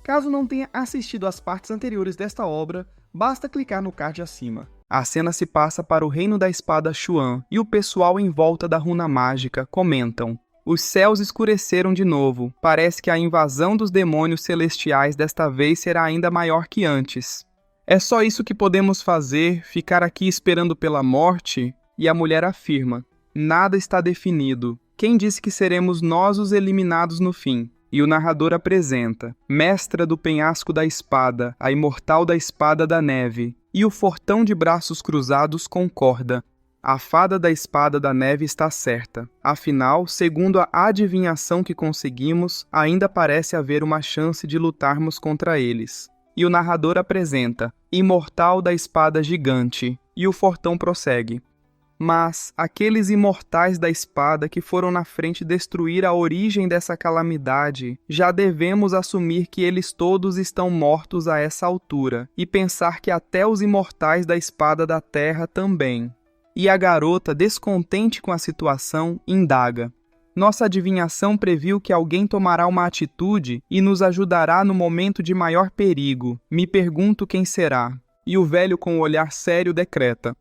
Caso não tenha assistido às partes anteriores desta obra, basta clicar no card acima. A cena se passa para o Reino da Espada Xuan, e o pessoal em volta da runa mágica comentam: os céus escureceram de novo, parece que a invasão dos demônios celestiais desta vez será ainda maior que antes. É só isso que podemos fazer, ficar aqui esperando pela morte? E a mulher afirma: nada está definido. Quem disse que seremos nós os eliminados no fim? E o narrador apresenta: mestra do penhasco da espada, a imortal da espada da neve. E o fortão de braços cruzados concorda: a fada da espada da neve está certa. Afinal, segundo a adivinhação que conseguimos, ainda parece haver uma chance de lutarmos contra eles. E o narrador apresenta: imortal da espada gigante. E o fortão prossegue: mas aqueles imortais da espada que foram na frente destruir a origem dessa calamidade, já devemos assumir que eles todos estão mortos a essa altura, e pensar que até os imortais da espada da terra também. E a garota, descontente com a situação, indaga: nossa adivinhação previu que alguém tomará uma atitude e nos ajudará no momento de maior perigo. Me pergunto quem será. E o velho, com o olhar sério, decreta: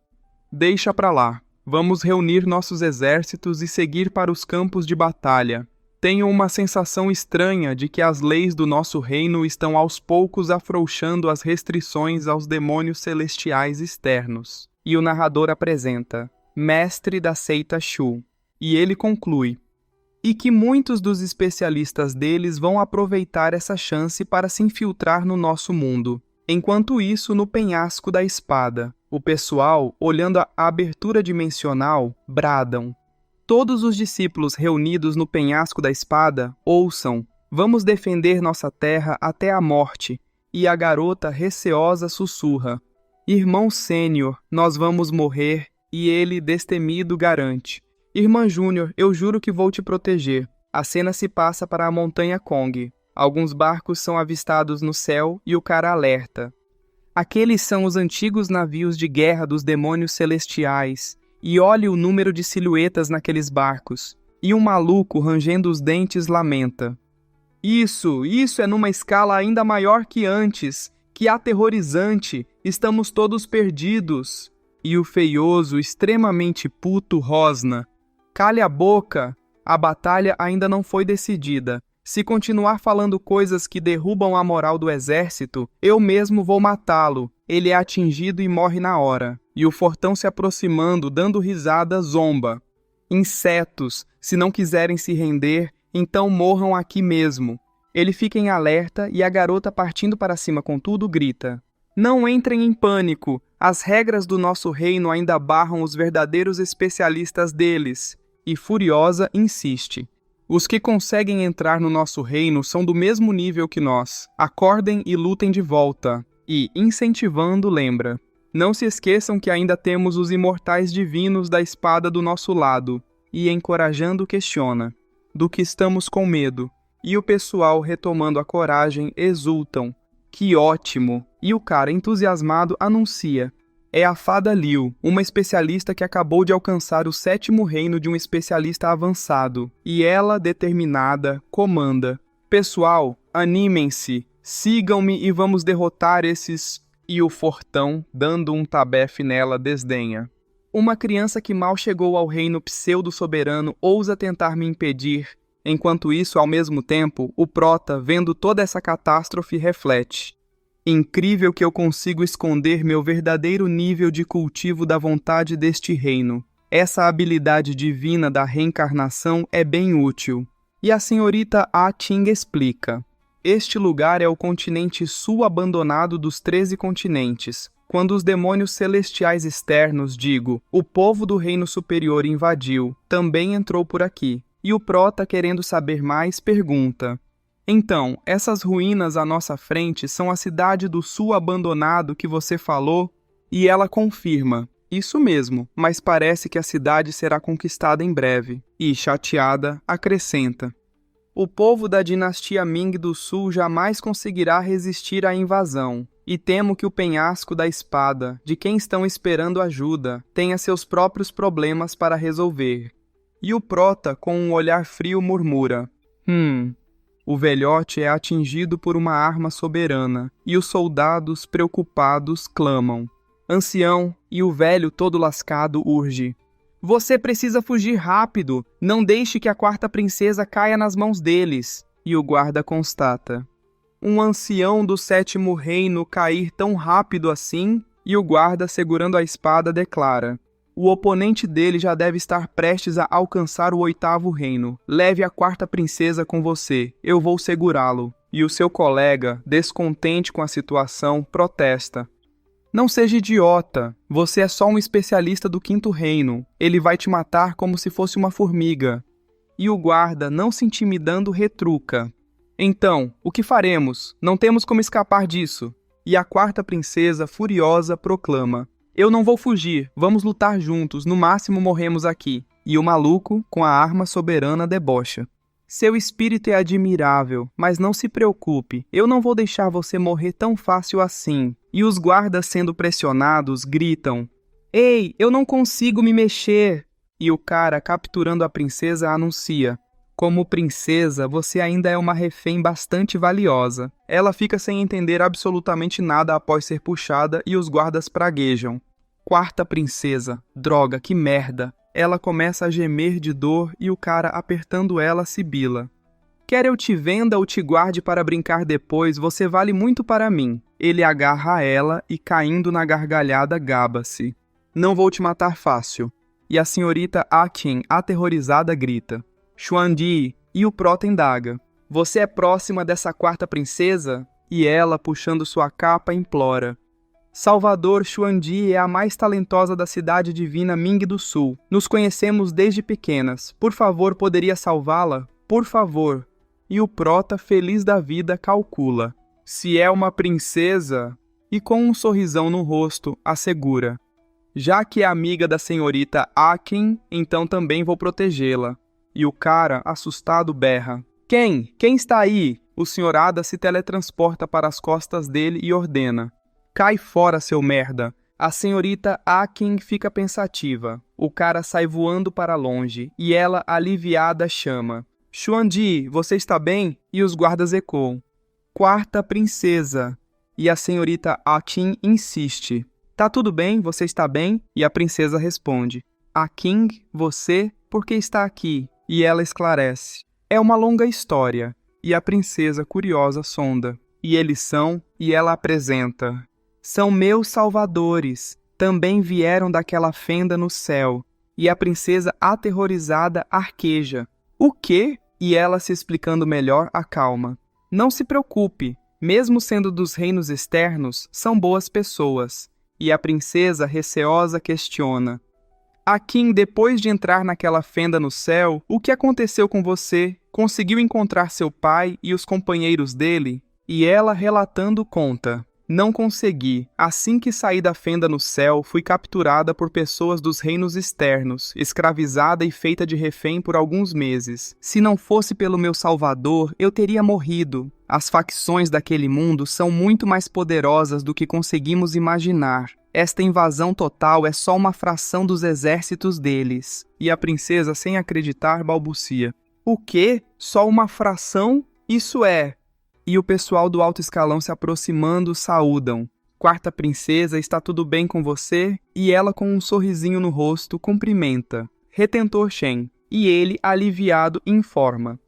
deixa pra lá. Vamos reunir nossos exércitos e seguir para os campos de batalha. Tenho uma sensação estranha de que as leis do nosso reino estão aos poucos afrouxando as restrições aos demônios celestiais externos. E o narrador apresenta: mestre da seita Shu. E ele conclui: e que muitos dos especialistas deles vão aproveitar essa chance para se infiltrar no nosso mundo. Enquanto isso, no penhasco da espada, o pessoal, olhando a abertura dimensional, bradam: todos os discípulos reunidos no penhasco da espada, ouçam, vamos defender nossa terra até a morte. E a garota receosa sussurra: irmão sênior, nós vamos morrer. E ele, destemido, garante: irmã Júnior, eu juro que vou te proteger. A cena se passa para a montanha Kong. Alguns barcos são avistados no céu e o cara alerta: aqueles são os antigos navios de guerra dos demônios celestiais. E olhe o número de silhuetas naqueles barcos. E um maluco, rangendo os dentes, lamenta: isso é numa escala ainda maior que antes. Que aterrorizante, estamos todos perdidos. E o feioso, extremamente puto, rosna: cale a boca, a batalha ainda não foi decidida. Se continuar falando coisas que derrubam a moral do exército, eu mesmo vou matá-lo. Ele é atingido e morre na hora. E o fortão, se aproximando, dando risada, zomba: insetos, se não quiserem se render, então morram aqui mesmo. Ele fica em alerta e a garota, partindo para cima com tudo, grita: não entrem em pânico, as regras do nosso reino ainda barram os verdadeiros especialistas deles. E furiosa, insiste: os que conseguem entrar no nosso reino são do mesmo nível que nós. Acordem e lutem de volta. E, incentivando, lembra: não se esqueçam que ainda temos os imortais divinos da espada do nosso lado. E, encorajando, questiona: do que estamos com medo? E o pessoal, retomando a coragem, exultam: que ótimo! E o cara, entusiasmado, anuncia: é a fada Liu, uma especialista que acabou de alcançar o 7º reino de um especialista avançado. E ela, determinada, comanda: pessoal, animem-se, sigam-me e vamos derrotar esses... E o fortão, dando um tabefe nela, desdenha: uma criança que mal chegou ao reino pseudo-soberano ousa tentar me impedir. Enquanto isso, ao mesmo tempo, o prota, vendo toda essa catástrofe, reflete: incrível que eu consigo esconder meu verdadeiro nível de cultivo da vontade deste reino. Essa habilidade divina da reencarnação é bem útil. E a senhorita A. Ting explica: este lugar é o continente sul abandonado dos 13 continentes. Quando os demônios celestiais externos, digo, o povo do reino superior invadiu, também entrou por aqui. E o prota, querendo saber mais, pergunta: então, essas ruínas à nossa frente são a cidade do sul abandonado que você falou? E ela confirma: isso mesmo, mas parece que a cidade será conquistada em breve. E, chateada, acrescenta: o povo da dinastia Ming do Sul jamais conseguirá resistir à invasão. E temo que o penhasco da espada, de quem estão esperando ajuda, tenha seus próprios problemas para resolver. E o prota, com um olhar frio, murmura: O velhote é atingido por uma arma soberana, e os soldados, preocupados, clamam. Ancião, e o velho todo lascado urge. Você precisa fugir rápido, não deixe que a quarta princesa caia nas mãos deles. E o guarda constata. Um ancião do 7º reino cair tão rápido assim? E o guarda, segurando a espada, declara. O oponente dele já deve estar prestes a alcançar o 8º reino. Leve a quarta princesa com você, eu vou segurá-lo. E o seu colega, descontente com a situação, protesta. Não seja idiota, você é só um especialista do 5º reino. Ele vai te matar como se fosse uma formiga. E o guarda, não se intimidando, retruca. Então, o que faremos? Não temos como escapar disso. E a quarta princesa, furiosa, proclama. Eu não vou fugir, vamos lutar juntos, no máximo morremos aqui. E o maluco, com a arma soberana, debocha. Seu espírito é admirável, mas não se preocupe, eu não vou deixar você morrer tão fácil assim. E os guardas, sendo pressionados, gritam. Ei, eu não consigo me mexer. E o cara, capturando a princesa, anuncia. Como princesa, você ainda é uma refém bastante valiosa. Ela fica sem entender absolutamente nada após ser puxada e os guardas praguejam. Quarta princesa. Droga, que merda. Ela começa a gemer de dor e o cara, apertando ela, sibila. Quer eu te venda ou te guarde para brincar depois, você vale muito para mim. Ele agarra ela e, caindo na gargalhada, gaba-se. Não vou te matar fácil. E a senhorita Akin, aterrorizada, grita. Xuandi, e o prota indaga. Você é próxima dessa quarta princesa? E ela, puxando sua capa, implora. Salvador Xuandi é a mais talentosa da cidade divina Ming do Sul. Nos conhecemos desde pequenas. Por favor, poderia salvá-la? Por favor. E o prota, feliz da vida, calcula. Se é uma princesa... E com um sorrisão no rosto, assegura. Já que é amiga da senhorita Akin, então também vou protegê-la. E o cara, assustado, berra. Quem? Quem está aí? O Sr. Ada se teletransporta para as costas dele e ordena. Cai fora, seu merda. A senhorita Akin fica pensativa. O cara sai voando para longe, e ela, aliviada, chama. Xuandi, você está bem? E os guardas ecoam. Quarta princesa. E a senhorita Akin insiste. Tá tudo bem? Você está bem? E a princesa responde. Akin, você, por que está aqui? E ela esclarece. É uma longa história. E a princesa, curiosa, sonda. E eles são, e ela apresenta. São meus salvadores. Também vieram daquela fenda no céu. E a princesa, aterrorizada, arqueja. O quê? E ela, se explicando melhor, acalma. Não se preocupe. Mesmo sendo dos reinos externos, são boas pessoas. E a princesa, receosa, questiona. Akin, depois de entrar naquela fenda no céu, o que aconteceu com você? Conseguiu encontrar seu pai e os companheiros dele? E ela, relatando, conta. Não consegui. Assim que saí da fenda no céu, fui capturada por pessoas dos reinos externos, escravizada e feita de refém por alguns meses. Se não fosse pelo meu salvador, eu teria morrido. As facções daquele mundo são muito mais poderosas do que conseguimos imaginar. Esta invasão total é só uma fração dos exércitos deles. E a princesa, sem acreditar, balbucia. O quê? Só uma fração? Isso é... E o pessoal do alto escalão se aproximando saúdam. Quarta princesa, está tudo bem com você? E ela, com um sorrisinho no rosto, cumprimenta. Retentor Shen. E ele, aliviado, informa.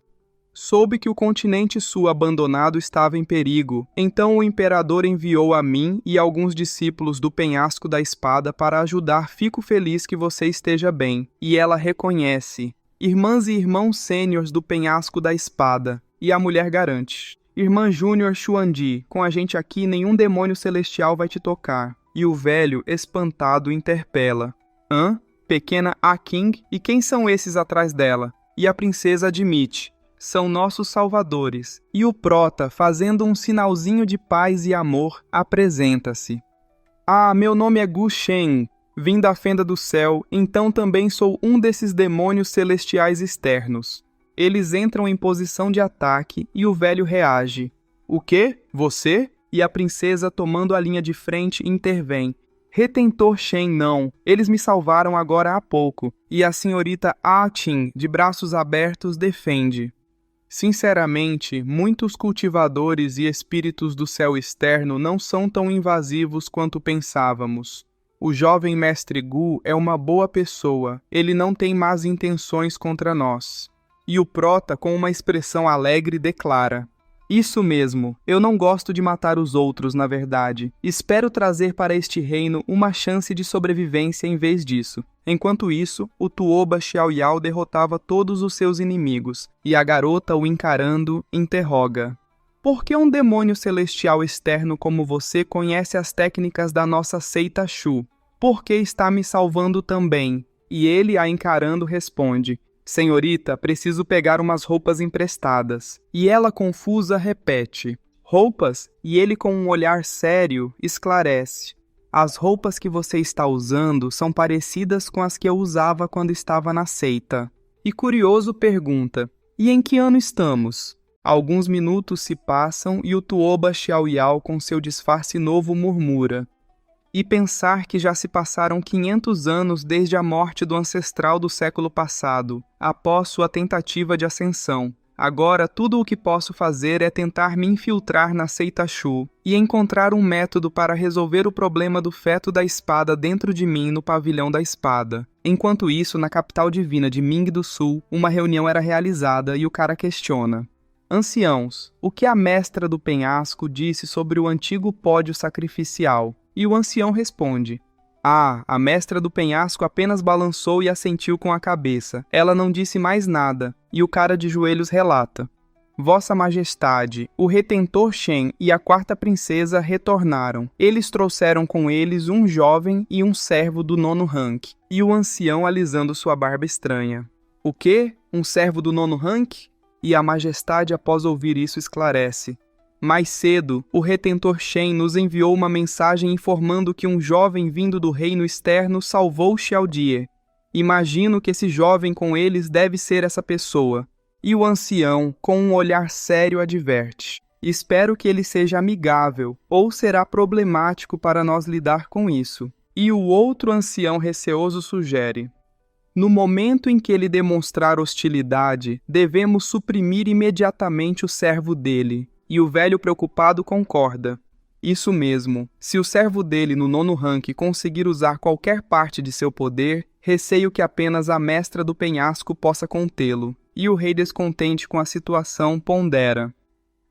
Soube que o continente sul abandonado estava em perigo. Então o imperador enviou a mim e alguns discípulos do penhasco da espada para ajudar. Fico feliz que você esteja bem. E ela reconhece. Irmãs e irmãos sêniores do penhasco da espada. E a mulher garante. Irmã Júnior Xuandi, com a gente aqui nenhum demônio celestial vai te tocar. E o velho, espantado, interpela. Hã? Pequena Akin? E quem são esses atrás dela? E a princesa admite. São nossos salvadores. E o prota, fazendo um sinalzinho de paz e amor, apresenta-se. Ah, meu nome é Gu Shen. Vim da fenda do céu, então também sou um desses demônios celestiais externos. Eles entram em posição de ataque e o velho reage. O quê? Você? E a princesa, tomando a linha de frente, intervém. Retentor Shen não, eles me salvaram agora há pouco. E a senhorita Atin, de braços abertos, defende. Sinceramente, muitos cultivadores e espíritos do céu externo não são tão invasivos quanto pensávamos. O jovem mestre Gu é uma boa pessoa, ele não tem más intenções contra nós. E o prota, com uma expressão alegre, declara: isso mesmo, eu não gosto de matar os outros, na verdade. Espero trazer para este reino uma chance de sobrevivência em vez disso. Enquanto isso, o Tuoba Xiaoyao derrotava todos os seus inimigos, e a garota, o encarando, interroga: por que um demônio celestial externo como você conhece as técnicas da nossa seita Shu? Por que está me salvando também? E ele, a encarando, responde: senhorita, preciso pegar umas roupas emprestadas. E ela, confusa, repete: roupas? E ele, com um olhar sério, esclarece: as roupas que você está usando são parecidas com as que eu usava quando estava na seita. E curioso pergunta: e em que ano estamos? Alguns minutos se passam e o Tuoba Xiaoyao, com seu disfarce novo, murmura: e pensar que já se passaram 500 anos desde a morte do ancestral do século passado, após sua tentativa de ascensão. Agora tudo o que posso fazer é tentar me infiltrar na seita Shu e encontrar um método para resolver o problema do feto da espada dentro de mim no pavilhão da espada. Enquanto isso, na capital divina de Ming do Sul, uma reunião era realizada e o cara questiona: anciãos, o que a mestra do penhasco disse sobre o antigo pódio sacrificial? E o ancião responde: ah, a mestra do penhasco apenas balançou e assentiu com a cabeça. Ela não disse mais nada. E o cara de joelhos relata: Vossa Majestade, o retentor Shen e a quarta princesa retornaram. Eles trouxeram com eles um jovem e um servo do 9º rank. E o ancião alisando sua barba estranha: o quê? Um servo do 9º rank? E a Majestade, após ouvir isso, esclarece: mais cedo, o retentor Shen nos enviou uma mensagem informando que um jovem vindo do reino externo salvou Xiaodie. Imagino que esse jovem com eles deve ser essa pessoa. E o ancião, com um olhar sério, adverte: espero que ele seja amigável, ou será problemático para nós lidar com isso. E o outro ancião receoso sugere: no momento em que ele demonstrar hostilidade, devemos suprimir imediatamente o servo dele. E o velho preocupado concorda: isso mesmo, se o servo dele no 9º rank conseguir usar qualquer parte de seu poder, receio que apenas a mestra do penhasco possa contê-lo. E o rei, descontente com a situação, pondera: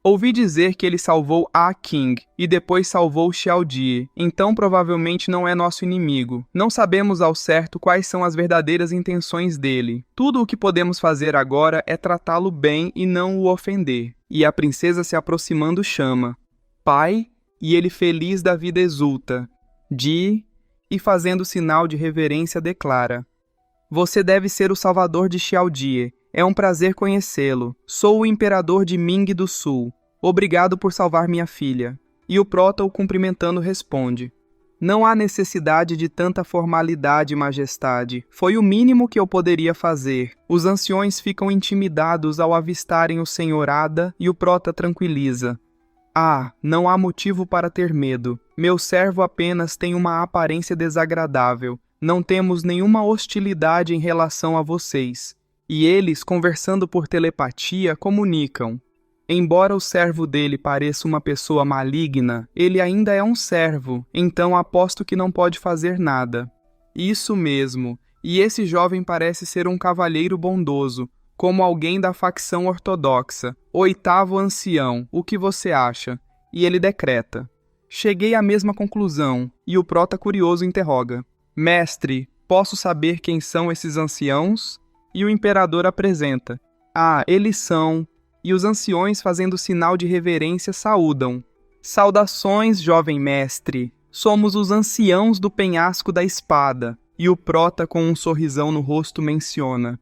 ouvi dizer que ele salvou A King e depois salvou Xiaodie, então provavelmente não é nosso inimigo. Não sabemos ao certo quais são as verdadeiras intenções dele. Tudo o que podemos fazer agora é tratá-lo bem e não o ofender. E a princesa, se aproximando, chama: pai, e ele, feliz da vida, exulta: Di, e fazendo sinal de reverência declara: você deve ser o salvador de Xiaodie. É um prazer conhecê-lo. Sou o imperador de Ming do Sul. Obrigado por salvar minha filha. E o prota, o cumprimentando, responde: não há necessidade de tanta formalidade, majestade. Foi o mínimo que eu poderia fazer. Os anciões ficam intimidados ao avistarem o senhor Ada e o prota tranquiliza: ah, não há motivo para ter medo. Meu servo apenas tem uma aparência desagradável. Não temos nenhuma hostilidade em relação a vocês. E eles, conversando por telepatia, comunicam: embora o servo dele pareça uma pessoa maligna, ele ainda é um servo, então aposto que não pode fazer nada. Isso mesmo, e esse jovem parece ser um cavalheiro bondoso, como alguém da facção ortodoxa. 8º ancião, o que você acha? E ele decreta: cheguei à mesma conclusão. E o prota, curioso, interroga: mestre, posso saber quem são esses anciãos? E o imperador apresenta: ah, eles são... E os anciões, fazendo sinal de reverência, saúdam: saudações, jovem mestre. Somos os anciãos do penhasco da espada. E o prota, com um sorrisão no rosto, menciona: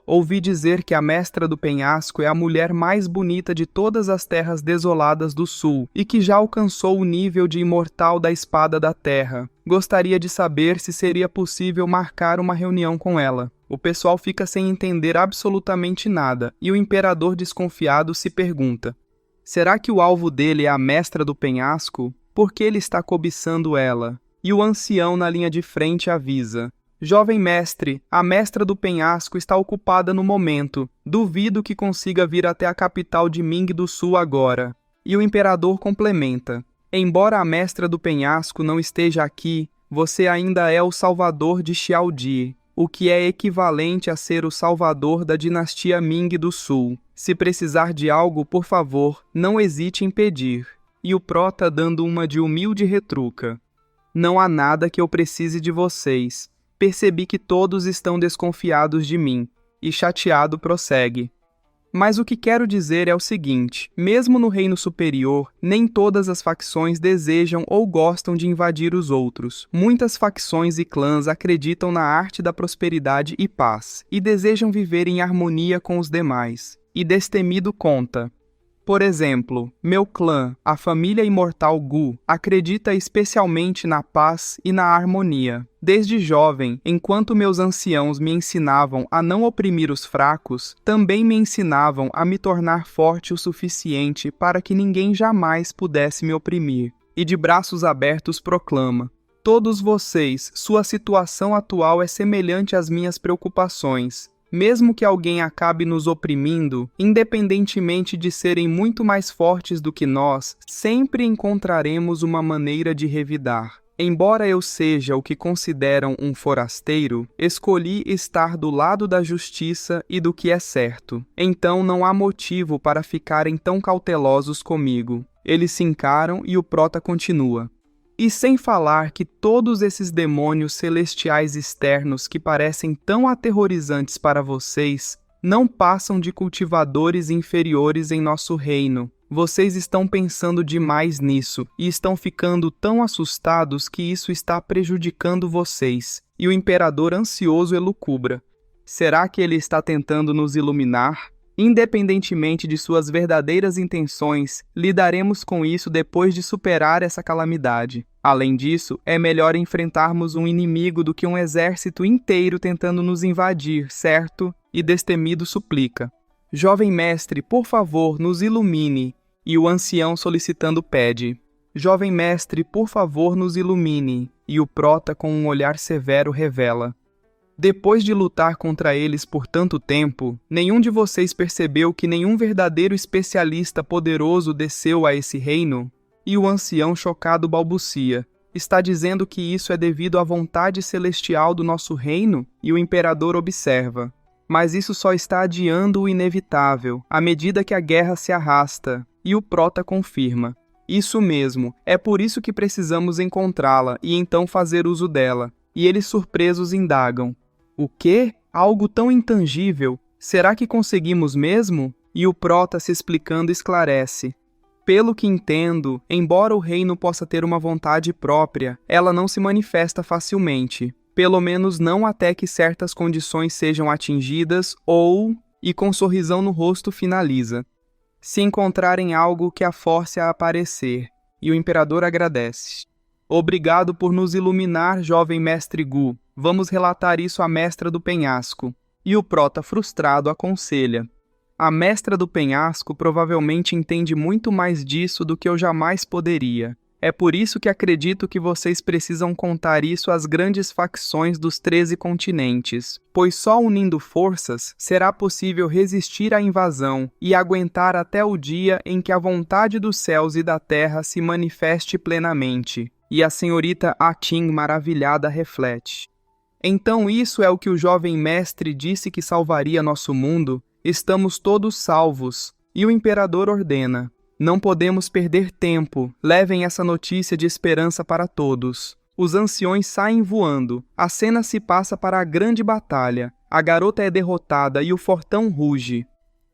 ouvi dizer que a mestra do penhasco é a mulher mais bonita de todas as terras desoladas do sul e que já alcançou o nível de imortal da espada da terra. Gostaria de saber se seria possível marcar uma reunião com ela. O pessoal fica sem entender absolutamente nada e o imperador, desconfiado, se pergunta: será que o alvo dele é a mestra do penhasco? Por que ele está cobiçando ela? E o ancião na linha de frente avisa: Jovem mestre, a mestra do penhasco está ocupada no momento. Duvido que consiga vir até a capital de Ming do Sul agora. E o imperador complementa: embora a mestra do penhasco não esteja aqui, você ainda é o salvador de Xiaodi, o que é equivalente a ser o salvador da dinastia Ming do Sul. Se precisar de algo, por favor, não hesite em pedir. E o prota dando uma de humilde retruca: não há nada que eu precise de vocês. Percebi que todos estão desconfiados de mim. E chateado prossegue: mas o que quero dizer é o seguinte: mesmo no reino superior, nem todas as facções desejam ou gostam de invadir os outros. Muitas facções e clãs acreditam na arte da prosperidade e paz, e desejam viver em harmonia com os demais. E Destemido conta: por exemplo, meu clã, a família imortal Gu, acredita especialmente na paz e na harmonia. Desde jovem, enquanto meus anciãos me ensinavam a não oprimir os fracos, também me ensinavam a me tornar forte o suficiente para que ninguém jamais pudesse me oprimir. E de braços abertos proclama: todos vocês, sua situação atual é semelhante às minhas preocupações. Mesmo que alguém acabe nos oprimindo, independentemente de serem muito mais fortes do que nós, sempre encontraremos uma maneira de revidar. Embora eu seja o que consideram um forasteiro, escolhi estar do lado da justiça e do que é certo. Então não há motivo para ficarem tão cautelosos comigo. Eles se encaram e o prota continua: e sem falar que todos esses demônios celestiais externos que parecem tão aterrorizantes para vocês, não passam de cultivadores inferiores em nosso reino. Vocês estão pensando demais nisso, e estão ficando tão assustados que isso está prejudicando vocês. E o imperador ansioso elucubra: será que ele está tentando nos iluminar? Independentemente de suas verdadeiras intenções, lidaremos com isso depois de superar essa calamidade. Além disso, é melhor enfrentarmos um inimigo do que um exército inteiro tentando nos invadir, certo? E Destemido suplica: jovem mestre, por favor, nos ilumine. E o ancião solicitando pede: jovem mestre, por favor, nos ilumine. E o prota com um olhar severo revela: depois de lutar contra eles por tanto tempo, nenhum de vocês percebeu que nenhum verdadeiro especialista poderoso desceu a esse reino? E o ancião chocado balbucia: está dizendo que isso é devido à vontade celestial do nosso reino? E o imperador observa: mas isso só está adiando o inevitável, à medida que a guerra se arrasta. E o prota confirma: isso mesmo, é por isso que precisamos encontrá-la e então fazer uso dela. E eles surpresos indagam: o quê? Algo tão intangível? Será que conseguimos mesmo? E o prota, se explicando, esclarece: pelo que entendo, embora o reino possa ter uma vontade própria, ela não se manifesta facilmente. Pelo menos não até que certas condições sejam atingidas ou... E com sorrisão no rosto finaliza: se encontrarem algo que a force a aparecer. E o imperador agradece: obrigado por nos iluminar, jovem mestre Gu. Vamos relatar isso à mestra do penhasco. E o prota frustrado aconselha: a mestra do penhasco provavelmente entende muito mais disso do que eu jamais poderia. É por isso que acredito que vocês precisam contar isso às grandes facções dos 13 continentes, pois só unindo forças será possível resistir à invasão e aguentar até o dia em que a vontade dos céus e da terra se manifeste plenamente. E a senhorita Atin, maravilhada, reflete: então isso é o que o jovem mestre disse que salvaria nosso mundo? Estamos todos salvos. E o imperador ordena: não podemos perder tempo, levem essa notícia de esperança para todos. Os anciões saem voando, a cena se passa para a grande batalha, a garota é derrotada e o fortão ruge.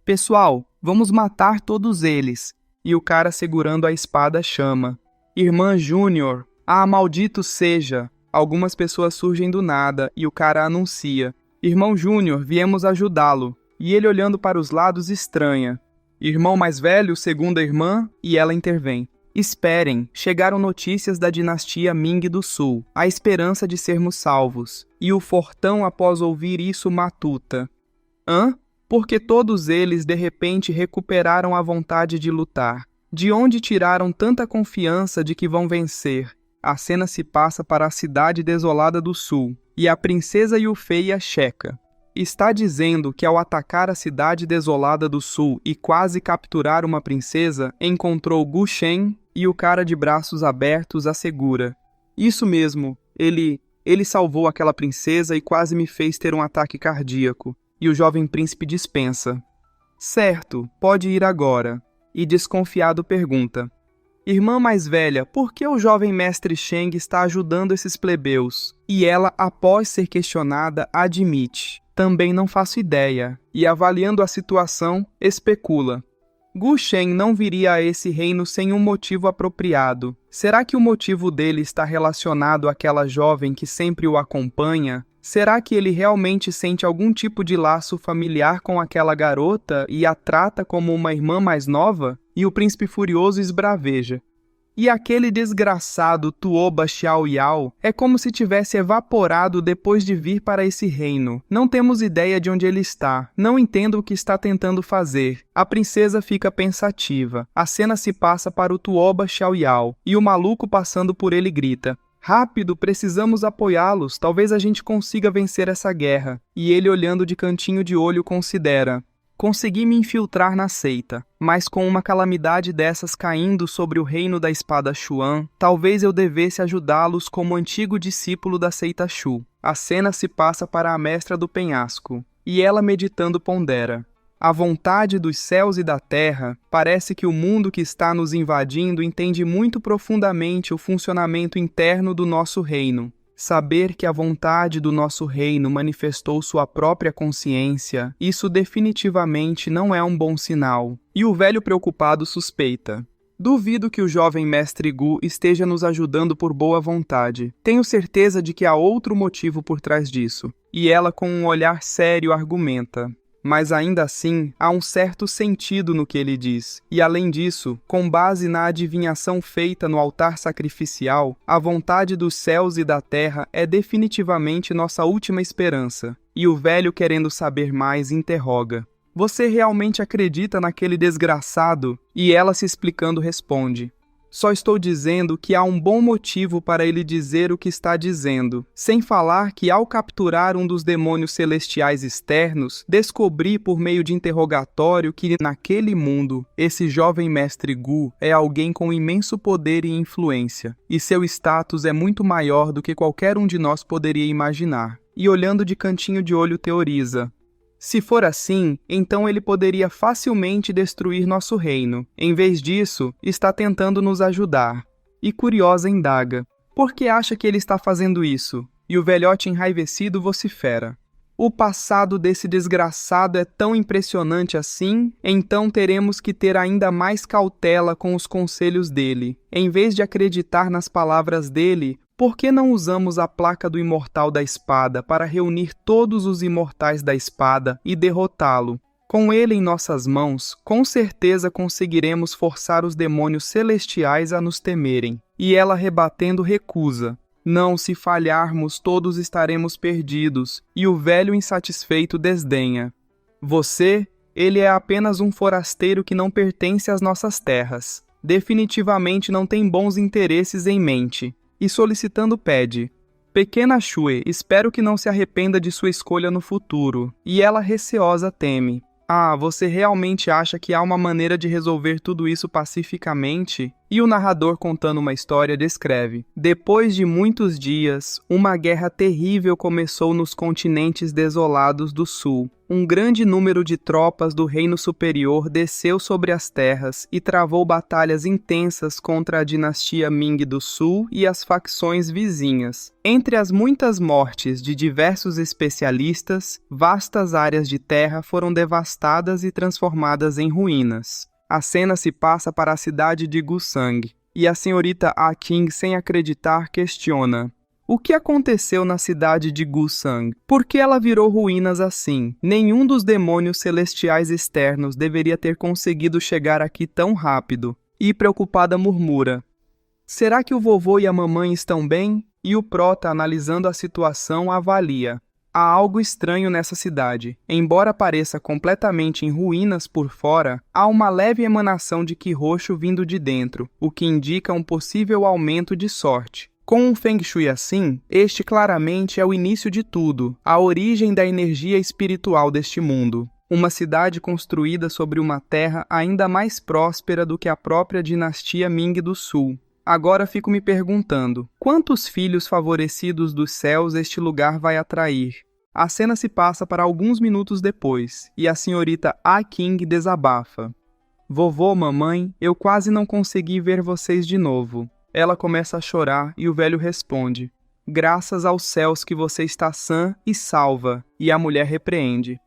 Pessoal, vamos matar todos eles. E o cara segurando a espada chama: Irmã Júnior, maldito seja. Algumas pessoas surgem do nada e o cara anuncia: Irmão Júnior, viemos ajudá-lo. E ele olhando para os lados estranha: Irmão mais velho, segunda irmã, e ela intervém: esperem, chegaram notícias da dinastia Ming do Sul, a esperança de sermos salvos. E o fortão, após ouvir isso, matuta: hã? Porque todos eles de repente recuperaram a vontade de lutar. De onde tiraram tanta confiança de que vão vencer? A cena se passa para a cidade desolada do sul, e a princesa Yufei a checa. Está dizendo que ao atacar a cidade desolada do sul e quase capturar uma princesa, encontrou Gu Shen e o cara de braços abertos a segura. Isso mesmo, ele salvou aquela princesa e quase me fez ter um ataque cardíaco. E o jovem príncipe dispensa. Certo, pode ir agora. E desconfiado pergunta. Irmã mais velha, por que o jovem mestre Sheng está ajudando esses plebeus? E ela, após ser questionada, admite. Também não faço ideia. E avaliando a situação, especula. Gu Shen não viria a esse reino sem um motivo apropriado. Será que o motivo dele está relacionado àquela jovem que sempre o acompanha? Será que ele realmente sente algum tipo de laço familiar com aquela garota e a trata como uma irmã mais nova? E o príncipe furioso esbraveja. E aquele desgraçado Tuoba Xiaoyao é como se tivesse evaporado depois de vir para esse reino. Não temos ideia de onde ele está. Não entendo o que está tentando fazer. A princesa fica pensativa. A cena se passa para o Tuoba Xiaoyao e o maluco passando por ele grita. Rápido, precisamos apoiá-los. Talvez a gente consiga vencer essa guerra. E ele, olhando de cantinho de olho, considera. Consegui me infiltrar na seita, mas com uma calamidade dessas caindo sobre o reino da espada Xuan, talvez eu devesse ajudá-los como antigo discípulo da seita Shu. A cena se passa para a mestra do penhasco, e ela meditando pondera. A vontade dos céus e da terra, parece que o mundo que está nos invadindo entende muito profundamente o funcionamento interno do nosso reino. Saber que a vontade do nosso reino manifestou sua própria consciência, isso definitivamente não é um bom sinal. E o velho preocupado suspeita. Duvido que o jovem mestre Gu esteja nos ajudando por boa vontade. Tenho certeza de que há outro motivo por trás disso. E ela, com um olhar sério, argumenta. Mas ainda assim, há um certo sentido no que ele diz. E além disso, com base na adivinhação feita no altar sacrificial, a vontade dos céus e da terra é definitivamente nossa última esperança. E o velho, querendo saber mais, interroga. Você realmente acredita naquele desgraçado? E ela, se explicando, responde. Só estou dizendo que há um bom motivo para ele dizer o que está dizendo, sem falar que ao capturar um dos demônios celestiais externos, descobri por meio de interrogatório que naquele mundo, esse jovem mestre Gu é alguém com imenso poder e influência, e seu status é muito maior do que qualquer um de nós poderia imaginar. E olhando de cantinho de olho teoriza. Se for assim, então ele poderia facilmente destruir nosso reino. Em vez disso, está tentando nos ajudar. E curiosa indaga. Por que acha que ele está fazendo isso? E o velhote enraivecido vocifera. O passado desse desgraçado é tão impressionante assim, então teremos que ter ainda mais cautela com os conselhos dele. Em vez de acreditar nas palavras dele, por que não usamos a placa do Imortal da Espada para reunir todos os imortais da espada e derrotá-lo? Com ele em nossas mãos, com certeza conseguiremos forçar os demônios celestiais a nos temerem. E ela, rebatendo, recusa. Não, se falharmos, todos estaremos perdidos. E o velho insatisfeito desdenha. Você, ele é apenas um forasteiro que não pertence às nossas terras. Definitivamente não tem bons interesses em mente. E solicitando pede. Pequena Shue, espero que não se arrependa de sua escolha no futuro. E ela, receosa, teme. Ah, você realmente acha que há uma maneira de resolver tudo isso pacificamente? E o narrador, contando uma história, descreve. Depois de muitos dias, uma guerra terrível começou nos continentes desolados do sul. Um grande número de tropas do Reino Superior desceu sobre as terras e travou batalhas intensas contra a dinastia Ming do Sul e as facções vizinhas. Entre as muitas mortes de diversos especialistas, vastas áreas de terra foram devastadas e transformadas em ruínas. A cena se passa para a cidade de Gusang, e a senhorita A King, sem acreditar, questiona. O que aconteceu na cidade de Gusang? Por que ela virou ruínas assim? Nenhum dos demônios celestiais externos deveria ter conseguido chegar aqui tão rápido. E preocupada murmura. Será que o vovô e a mamãe estão bem? E o prota, analisando a situação, avalia. Há algo estranho nessa cidade. Embora pareça completamente em ruínas por fora, há uma leve emanação de qi roxo vindo de dentro, o que indica um possível aumento de sorte. Com um Feng Shui assim, este claramente é o início de tudo, a origem da energia espiritual deste mundo. Uma cidade construída sobre uma terra ainda mais próspera do que a própria dinastia Ming do Sul. Agora fico me perguntando, quantos filhos favorecidos dos céus este lugar vai atrair? A cena se passa para alguns minutos depois, e a senhorita A. King desabafa. Vovô, mamãe, eu quase não consegui ver vocês de novo. Ela começa a chorar e o velho responde, graças aos céus que você está sã e salva, e a mulher repreende.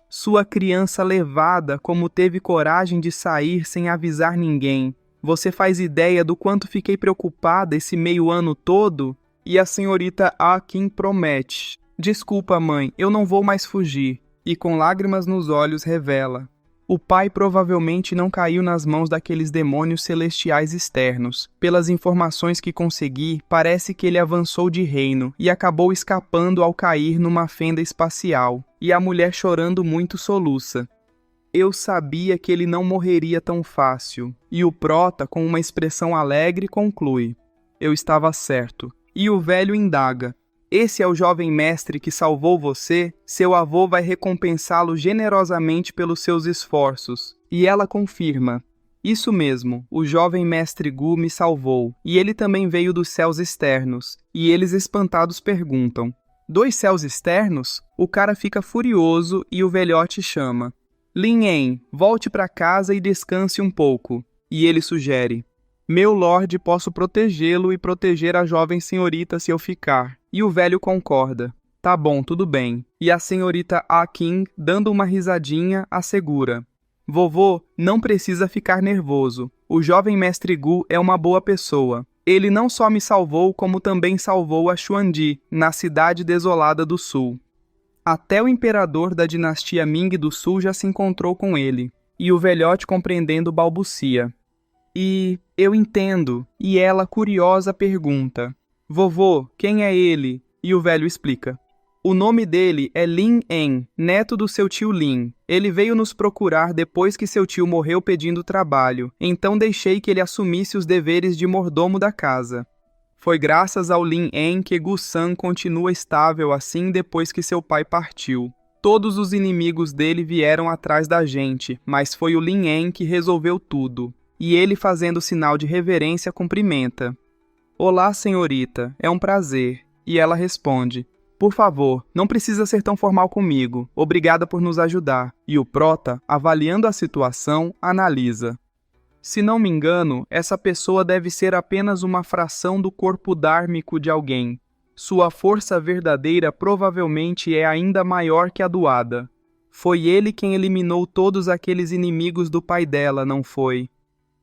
Sua criança levada, como teve coragem de sair sem avisar ninguém. Você faz ideia do quanto fiquei preocupada esse meio ano todo? E a senhorita Akin promete. Desculpa, mãe, eu não vou mais fugir. E com lágrimas nos olhos revela. O pai provavelmente não caiu nas mãos daqueles demônios celestiais externos. Pelas informações que consegui, parece que ele avançou de reino e acabou escapando ao cair numa fenda espacial. E a mulher chorando muito soluça. Eu sabia que ele não morreria tão fácil. E o prota, com uma expressão alegre, conclui. Eu estava certo. E o velho indaga. Esse é o jovem mestre que salvou você? Seu avô vai recompensá-lo generosamente pelos seus esforços. E ela confirma. Isso mesmo, o jovem mestre Gu me salvou. E ele também veio dos céus externos. E eles espantados perguntam. 2 céus externos? O cara fica furioso e o velhote chama. Lin En, volte para casa e descanse um pouco. E ele sugere. Meu lorde, posso protegê-lo e proteger a jovem senhorita se eu ficar. E o velho concorda. Tá bom, tudo bem. E a senhorita Akin, dando uma risadinha, assegura. Vovô, não precisa ficar nervoso. O jovem mestre Gu é uma boa pessoa. Ele não só me salvou, como também salvou a Xuandi, na cidade desolada do sul. Até o imperador da dinastia Ming do Sul já se encontrou com ele. E o velhote, compreendendo, balbucia. E eu entendo. E ela, curiosa, pergunta. Vovô, quem é ele? E o velho explica. O nome dele é Lin En, neto do seu tio Lin. Ele veio nos procurar depois que seu tio morreu pedindo trabalho, então deixei que ele assumisse os deveres de mordomo da casa. Foi graças ao Lin En que Gu-san continua estável assim depois que seu pai partiu. Todos os inimigos dele vieram atrás da gente, mas foi o Lin En que resolveu tudo. E ele, fazendo sinal de reverência, cumprimenta. Olá, senhorita, é um prazer. E ela responde. Por favor, não precisa ser tão formal comigo. Obrigada por nos ajudar. E o prota, avaliando a situação, analisa. Se não me engano, essa pessoa deve ser apenas uma fração do corpo dármico de alguém. Sua força verdadeira provavelmente é ainda maior que a do Ada. Foi ele quem eliminou todos aqueles inimigos do pai dela, não foi?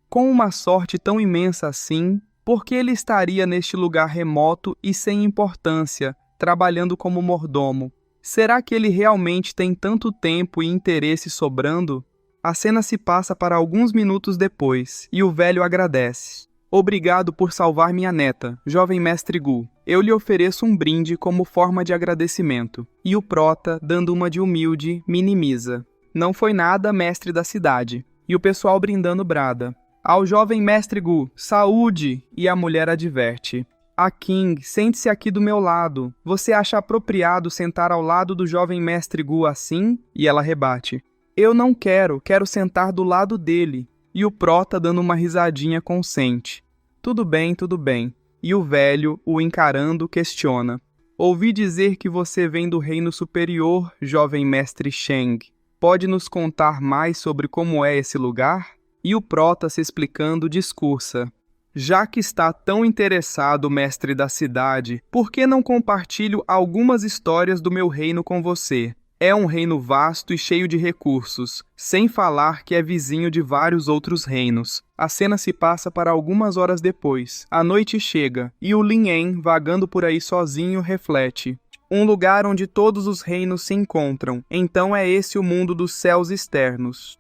Com uma sorte tão imensa assim, por que ele estaria neste lugar remoto e sem importância, trabalhando como mordomo? Será que ele realmente tem tanto tempo e interesse sobrando? A cena se passa para alguns minutos depois, e o velho agradece. Obrigado por salvar minha neta, jovem mestre Gu. Eu lhe ofereço um brinde como forma de agradecimento. E o prota, dando uma de humilde, minimiza. Não foi nada, mestre da cidade. E o pessoal brindando brada. Ao jovem mestre Gu, saúde! E a mulher adverte. A King, sente-se aqui do meu lado. Você acha apropriado sentar ao lado do jovem mestre Gu assim? E ela rebate. Eu não quero sentar do lado dele. E o prota, dando uma risadinha, consente. Tudo bem, tudo bem. E o velho, o encarando, questiona. Ouvi dizer que você vem do reino superior, jovem mestre Sheng. Pode nos contar mais sobre como é esse lugar? E o prota, se explicando, discursa. Já que está tão interessado, mestre da cidade, por que não compartilho algumas histórias do meu reino com você? É um reino vasto e cheio de recursos, sem falar que é vizinho de vários outros reinos. A cena se passa para algumas horas depois. A noite chega, e o Lin En, vagando por aí sozinho, reflete. Um lugar onde todos os reinos se encontram. Então é esse o mundo dos céus externos.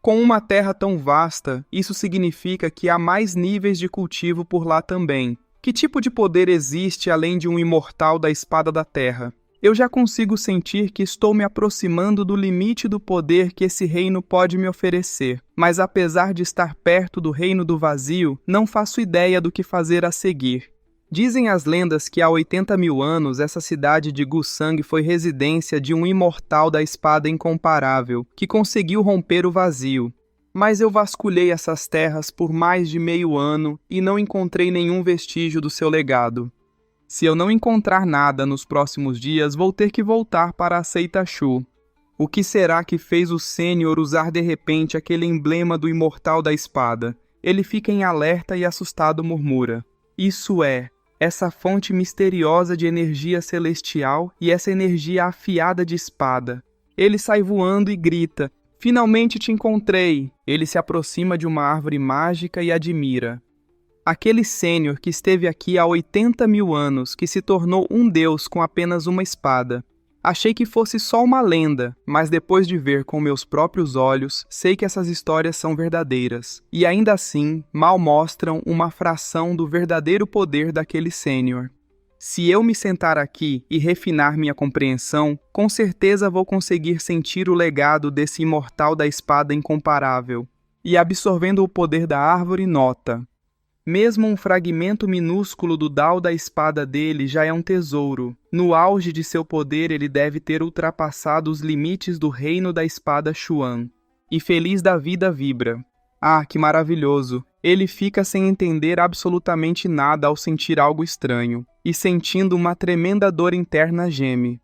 Com uma terra tão vasta, isso significa que há mais níveis de cultivo por lá também. Que tipo de poder existe além de um imortal da espada da terra? Eu já consigo sentir que estou me aproximando do limite do poder que esse reino pode me oferecer, mas apesar de estar perto do reino do vazio, não faço ideia do que fazer a seguir. Dizem as lendas que há 80 mil anos essa cidade de Gusang foi residência de um imortal da espada incomparável, que conseguiu romper o vazio. Mas eu vasculhei essas terras por mais de meio ano e não encontrei nenhum vestígio do seu legado. Se eu não encontrar nada nos próximos dias, vou ter que voltar para a seita Shu. O que será que fez o Sênior usar de repente aquele emblema do imortal da espada? Ele fica em alerta e assustado murmura: isso é, essa fonte misteriosa de energia celestial e essa energia afiada de espada. Ele sai voando e grita: finalmente te encontrei! Ele se aproxima de uma árvore mágica e admira. Aquele Sênior que esteve aqui há 80 mil anos, que se tornou um deus com apenas uma espada. Achei que fosse só uma lenda, mas depois de ver com meus próprios olhos, sei que essas histórias são verdadeiras. E ainda assim, mal mostram uma fração do verdadeiro poder daquele Sênior. Se eu me sentar aqui e refinar minha compreensão, com certeza vou conseguir sentir o legado desse imortal da espada incomparável. E absorvendo o poder da árvore, nota: mesmo um fragmento minúsculo do Dao da espada dele já é um tesouro. No auge de seu poder, ele deve ter ultrapassado os limites do reino da espada Xuan. E feliz da vida vibra. Ah, que maravilhoso! Ele fica sem entender absolutamente nada ao sentir algo estranho. E sentindo uma tremenda dor interna geme.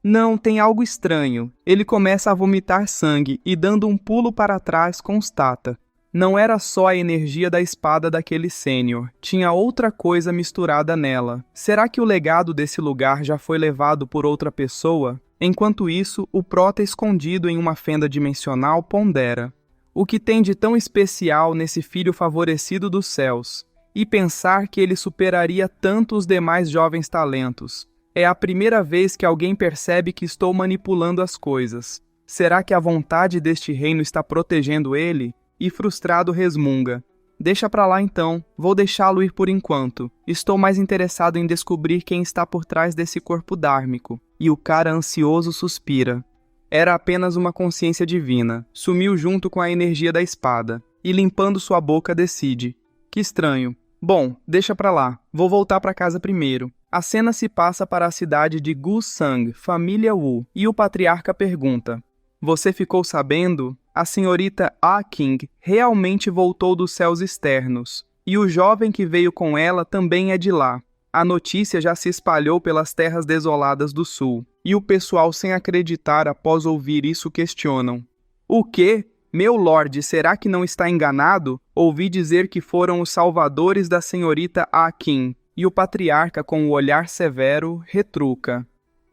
Não, tem algo estranho. Ele começa a vomitar sangue e, dando um pulo para trás, constata: não era só a energia da espada daquele Sênior, tinha outra coisa misturada nela. Será que o legado desse lugar já foi levado por outra pessoa? Enquanto isso, o prota escondido em uma fenda dimensional pondera: o que tem de tão especial nesse filho favorecido dos céus? E pensar que ele superaria tanto os demais jovens talentos. É a primeira vez que alguém percebe que estou manipulando as coisas. Será que a vontade deste reino está protegendo ele? E frustrado resmunga: deixa pra lá então, vou deixá-lo ir por enquanto. Estou mais interessado em descobrir quem está por trás desse corpo dármico. E o cara ansioso suspira. Era apenas uma consciência divina, sumiu junto com a energia da espada, e limpando sua boca decide: que estranho. Bom, deixa pra lá, vou voltar pra casa primeiro. A cena se passa para a cidade de Gusang, família Wu, e o patriarca pergunta: você ficou sabendo? A senhorita Ah King realmente voltou dos céus externos, e o jovem que veio com ela também é de lá. A notícia já se espalhou pelas terras desoladas do sul, e o pessoal, sem acreditar após ouvir isso, questionam: o quê? Meu lorde, será que não está enganado? Ouvi dizer que foram os salvadores da senhorita Ah King. E o patriarca, com o olhar severo, retruca: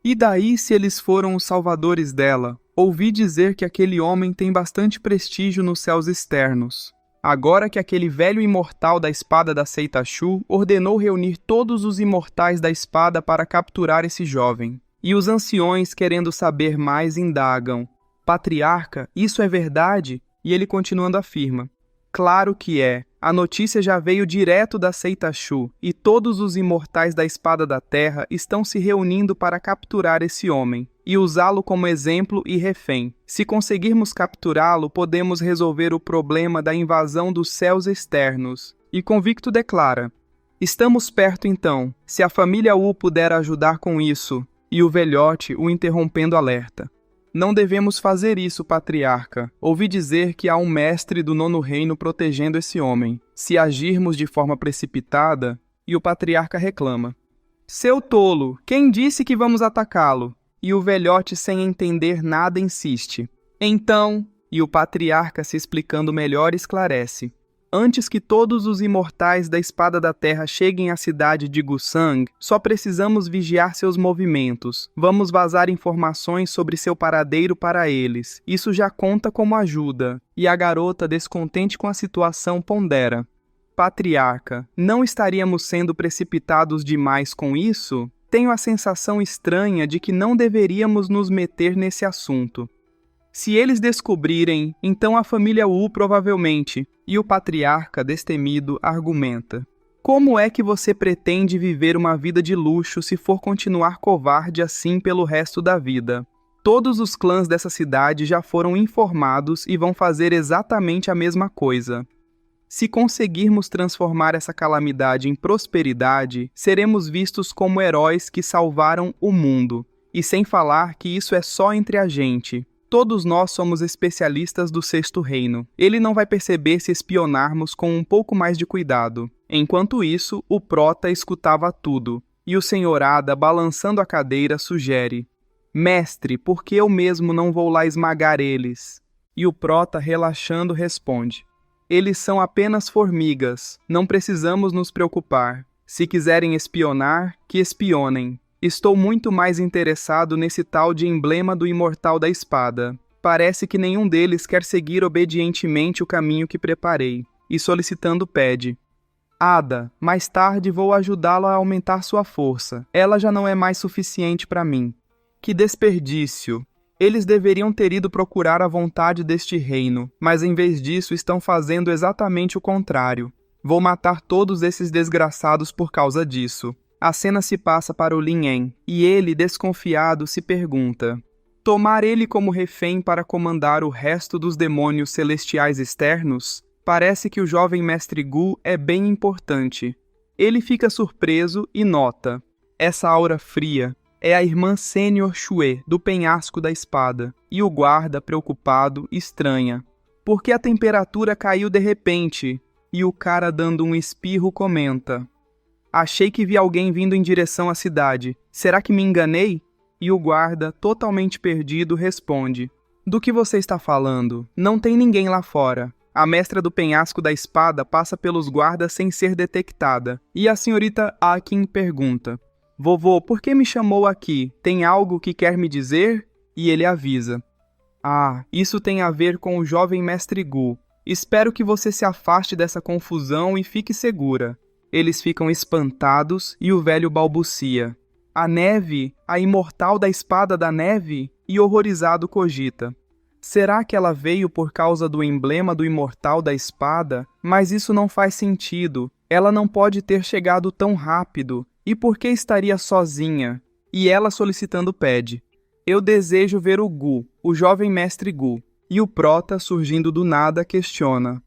e daí se eles foram os salvadores dela? Ouvi dizer que aquele homem tem bastante prestígio nos céus externos. Agora que aquele velho imortal da espada da seita Shu ordenou reunir todos os imortais da espada para capturar esse jovem. E os anciões, querendo saber mais, indagam: patriarca, isso é verdade? E ele continuando afirma: claro que é. A notícia já veio direto da seita Shu, e todos os imortais da espada da terra estão se reunindo para capturar esse homem e usá-lo como exemplo e refém. Se conseguirmos capturá-lo, podemos resolver o problema da invasão dos céus externos. E convicto declara: estamos perto então, se a família Wu puder ajudar com isso. E o velhote o interrompendo alerta: não devemos fazer isso, patriarca. Ouvi dizer que há um mestre do nono reino protegendo esse homem. Se agirmos de forma precipitada... E o patriarca reclama: seu tolo, quem disse que vamos atacá-lo? E o velhote, sem entender nada, insiste: então... E o patriarca, se explicando melhor, esclarece: antes que todos os imortais da espada da terra cheguem à cidade de Gusang, só precisamos vigiar seus movimentos. Vamos vazar informações sobre seu paradeiro para eles. Isso já conta como ajuda. E a garota, descontente com a situação, pondera: patriarca, não estaríamos sendo precipitados demais com isso? Tenho a sensação estranha de que não deveríamos nos meter nesse assunto. Se eles descobrirem, então a família Wu provavelmente... E o patriarca, destemido, argumenta: Como é que você pretende viver uma vida de luxo se for continuar covarde assim pelo resto da vida? Todos os clãs dessa cidade já foram informados e vão fazer exatamente a mesma coisa. Se conseguirmos transformar essa calamidade em prosperidade, seremos vistos como heróis que salvaram o mundo. E sem falar que isso é só entre a gente. Todos nós somos especialistas do Sexto Reino. Ele não vai perceber se espionarmos com um pouco mais de cuidado. Enquanto isso, o Prota escutava tudo, e o Senhor Ada, balançando a cadeira, sugere: Mestre, por que eu mesmo não vou lá esmagar eles? E o Prota, relaxando, responde: Eles são apenas formigas, não precisamos nos preocupar. Se quiserem espionar, que espionem. Estou muito mais interessado nesse tal de emblema do Imortal da Espada. Parece que nenhum deles quer seguir obedientemente o caminho que preparei. E solicitando pede: Ada, mais tarde vou ajudá-la a aumentar sua força. Ela já não é mais suficiente para mim. Que desperdício! Eles deveriam ter ido procurar a vontade deste reino, mas em vez disso estão fazendo exatamente o contrário. Vou matar todos esses desgraçados por causa disso. A cena se passa para o Lin En, e ele, desconfiado, se pergunta: tomar ele como refém para comandar o resto dos demônios celestiais externos? Parece que o jovem mestre Gu é bem importante. Ele fica surpreso e nota: essa aura fria é a irmã sênior Xue, do penhasco da espada, e o guarda, preocupado, estranha: por que a temperatura caiu de repente? E o cara, dando um espirro, comenta: achei que vi alguém vindo em direção à cidade. Será que me enganei? E o guarda, totalmente perdido, responde: do que você está falando? Não tem ninguém lá fora. A mestra do penhasco da espada passa pelos guardas sem ser detectada. E a senhorita Akin pergunta: vovô, por que me chamou aqui? Tem algo que quer me dizer? E ele avisa: ah, isso tem a ver com o jovem mestre Gu. Espero que você se afaste dessa confusão e fique segura. Eles ficam espantados e o velho balbucia: a neve? A imortal da espada da neve? E horrorizado cogita: será que ela veio por causa do emblema do imortal da espada? Mas isso não faz sentido. Ela não pode ter chegado tão rápido. E por que estaria sozinha? E ela solicitando pede: eu desejo ver o Gu, o jovem mestre Gu. E o Prota, surgindo do nada, questiona: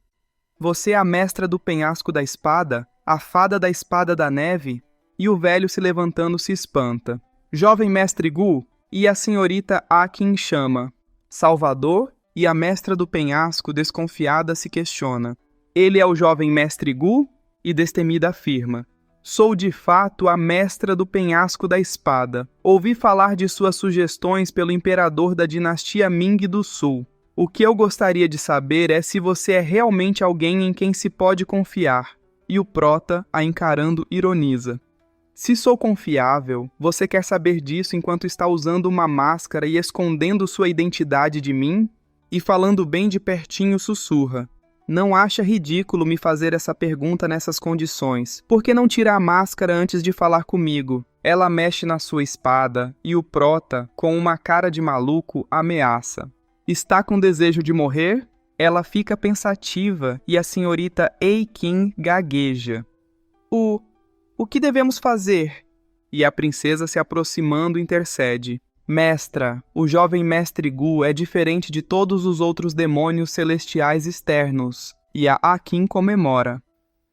você é a mestra do penhasco da espada? A fada da espada da neve? E o velho, se levantando, se espanta: jovem mestre Gu? E a senhorita Akin chama: Salvador? E a mestra do penhasco, desconfiada, se questiona: ele é o jovem mestre Gu? E destemida afirma: sou de fato a mestra do penhasco da espada. Ouvi falar de suas sugestões pelo imperador da dinastia Ming do Sul. O que eu gostaria de saber é se você é realmente alguém em quem se pode confiar. E o Prota, a encarando, ironiza: se sou confiável, você quer saber disso enquanto está usando uma máscara e escondendo sua identidade de mim? E falando bem de pertinho sussurra: não acha ridículo me fazer essa pergunta nessas condições? Por que não tira a máscara antes de falar comigo? Ela mexe na sua espada e o Prota, com uma cara de maluco, ameaça: está com desejo de morrer? Ela fica pensativa e a senhorita Eikin gagueja: O que devemos fazer? E a princesa, se aproximando, intercede: mestra, o jovem mestre Gu é diferente de todos os outros demônios celestiais externos. E a Akin comemora: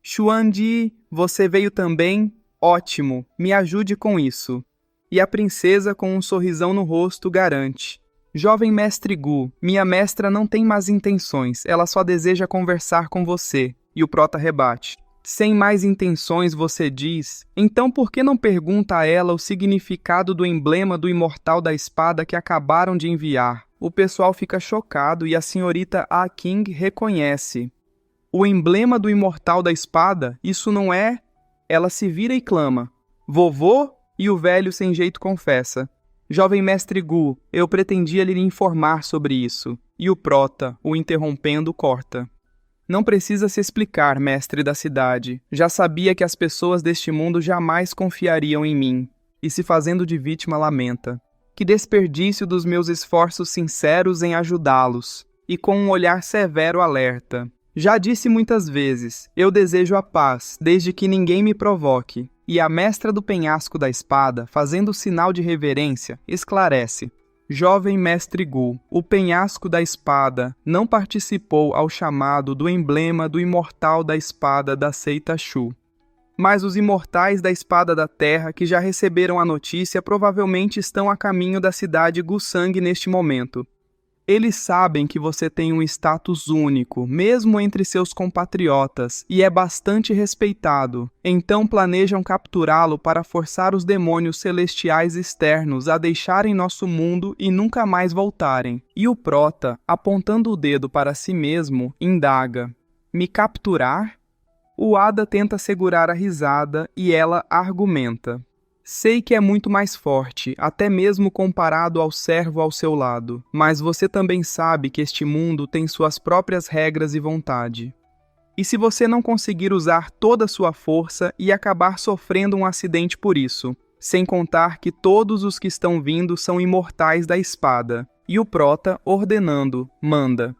Xuandi, você veio também? Ótimo, me ajude com isso. E a princesa, com um sorrisão no rosto, garante: jovem mestre Gu, minha mestra não tem más intenções, ela só deseja conversar com você. E o Prota rebate: sem mais intenções, você diz? Então por que não pergunta a ela o significado do emblema do imortal da espada que acabaram de enviar? O pessoal fica chocado e a senhorita Akin reconhece: o emblema do imortal da espada? Isso não é... Ela se vira e clama: vovô? E o velho sem jeito confessa: jovem mestre Gu, eu pretendia lhe informar sobre isso. E o Prota, o interrompendo, corta: não precisa se explicar, mestre da cidade. Já sabia que as pessoas deste mundo jamais confiariam em mim. E se fazendo de vítima lamenta: que desperdício dos meus esforços sinceros em ajudá-los. E com um olhar severo alerta: Já disse muitas vezes, eu desejo a paz, desde que ninguém me provoque. E a mestra do penhasco da espada, fazendo sinal de reverência, esclarece. Jovem mestre Gu, o penhasco da espada não participou ao chamado do emblema do imortal da espada da seita Shu. Mas os imortais da espada da terra que já receberam a notícia provavelmente estão a caminho da cidade Gusang neste momento. Eles sabem que você tem um status único, mesmo entre seus compatriotas, e é bastante respeitado, então planejam capturá-lo para forçar os demônios celestiais externos a deixarem nosso mundo e nunca mais voltarem. E o Prota, apontando o dedo para si mesmo, indaga: me capturar? O Hada tenta segurar a risada e ela argumenta. Sei que é muito mais forte, até mesmo comparado ao servo ao seu lado, mas você também sabe que este mundo tem suas próprias regras e vontade. E se você não conseguir usar toda a sua força e acabar sofrendo um acidente por isso, sem contar que todos os que estão vindo são imortais da espada, e o Prota, ordenando, manda.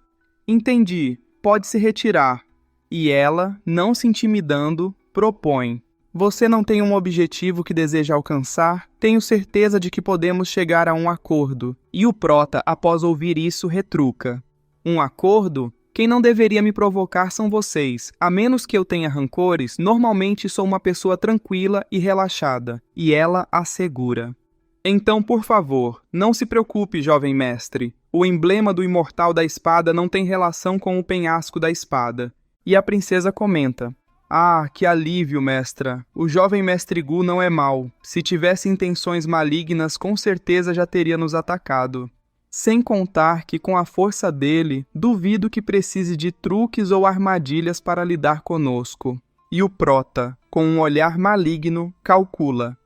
Entendi, pode se retirar. E ela, não se intimidando, propõe. Você não tem um objetivo que deseja alcançar? Tenho certeza de que podemos chegar a um acordo. E o Prota, após ouvir isso, retruca. Um acordo? Quem não deveria me provocar são vocês. A menos que eu tenha rancores, normalmente sou uma pessoa tranquila e relaxada. E ela assegura. Então, por favor, não se preocupe, jovem mestre. O emblema do imortal da espada não tem relação com o penhasco da espada. E a princesa comenta. Ah, que alívio, mestra. O jovem mestre Gu não é mau. Se tivesse intenções malignas, com certeza já teria nos atacado. Sem contar que, com a força dele, duvido que precise de truques ou armadilhas para lidar conosco. E o Prota, com um olhar maligno, calcula.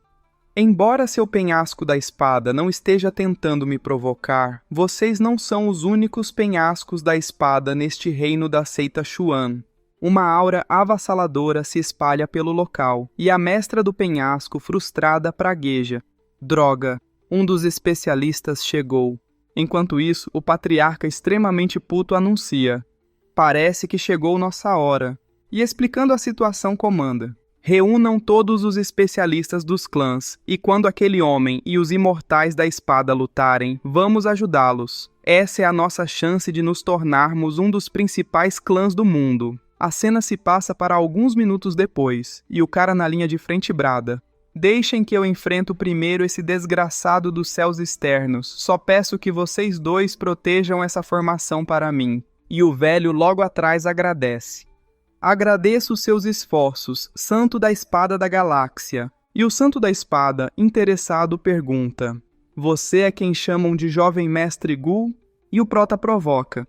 Embora seu penhasco da espada não esteja tentando me provocar, vocês não são os únicos penhascos da espada neste reino da seita Xuan. Uma aura avassaladora se espalha pelo local, e a mestra do penhasco, frustrada, pragueja. Droga, um dos especialistas chegou. Enquanto isso, o patriarca extremamente puto anuncia. Parece que chegou nossa hora. E explicando a situação comanda. Reúnam todos os especialistas dos clãs, e quando aquele homem e os imortais da espada lutarem, vamos ajudá-los. Essa é a nossa chance de nos tornarmos um dos principais clãs do mundo. A cena se passa para alguns minutos depois, e o cara na linha de frente brada. Deixem que eu enfrento primeiro esse desgraçado dos céus externos. Só peço que vocês dois protejam essa formação para mim. E o velho logo atrás agradece. Agradeço os seus esforços, Santo da Espada da Galáxia. E o Santo da Espada, interessado, pergunta. Você é quem chamam de Jovem Mestre Gu? E o Prota provoca.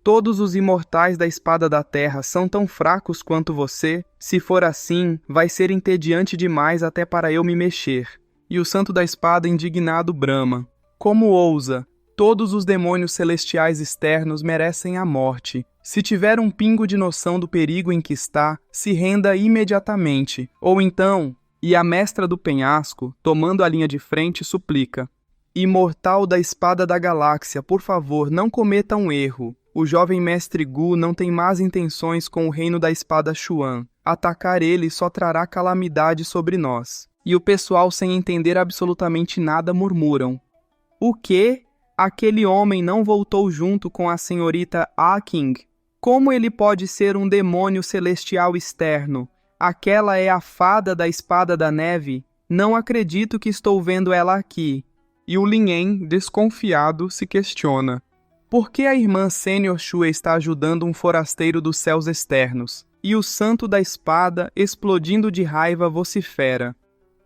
Todos os imortais da espada da terra são tão fracos quanto você? Se for assim, vai ser entediante demais até para eu me mexer. E o Santo da Espada indignado brama. Como ousa? Todos os demônios celestiais externos merecem a morte. Se tiver um pingo de noção do perigo em que está, se renda imediatamente. Ou então... E a mestra do penhasco, tomando a linha de frente, suplica. Imortal da espada da galáxia, por favor, não cometa um erro. O jovem mestre Gu não tem más intenções com o reino da espada Xuan. Atacar ele só trará calamidade sobre nós. E o pessoal, sem entender absolutamente nada, murmuram. O quê? Aquele homem não voltou junto com a senhorita Aking? Como ele pode ser um demônio celestial externo? Aquela é a fada da espada da neve? Não acredito que estou vendo ela aqui. E o Lien, desconfiado, se questiona. Por que a irmã Sênior Shue está ajudando um forasteiro dos céus externos? E o Santo da Espada, explodindo de raiva, vocifera.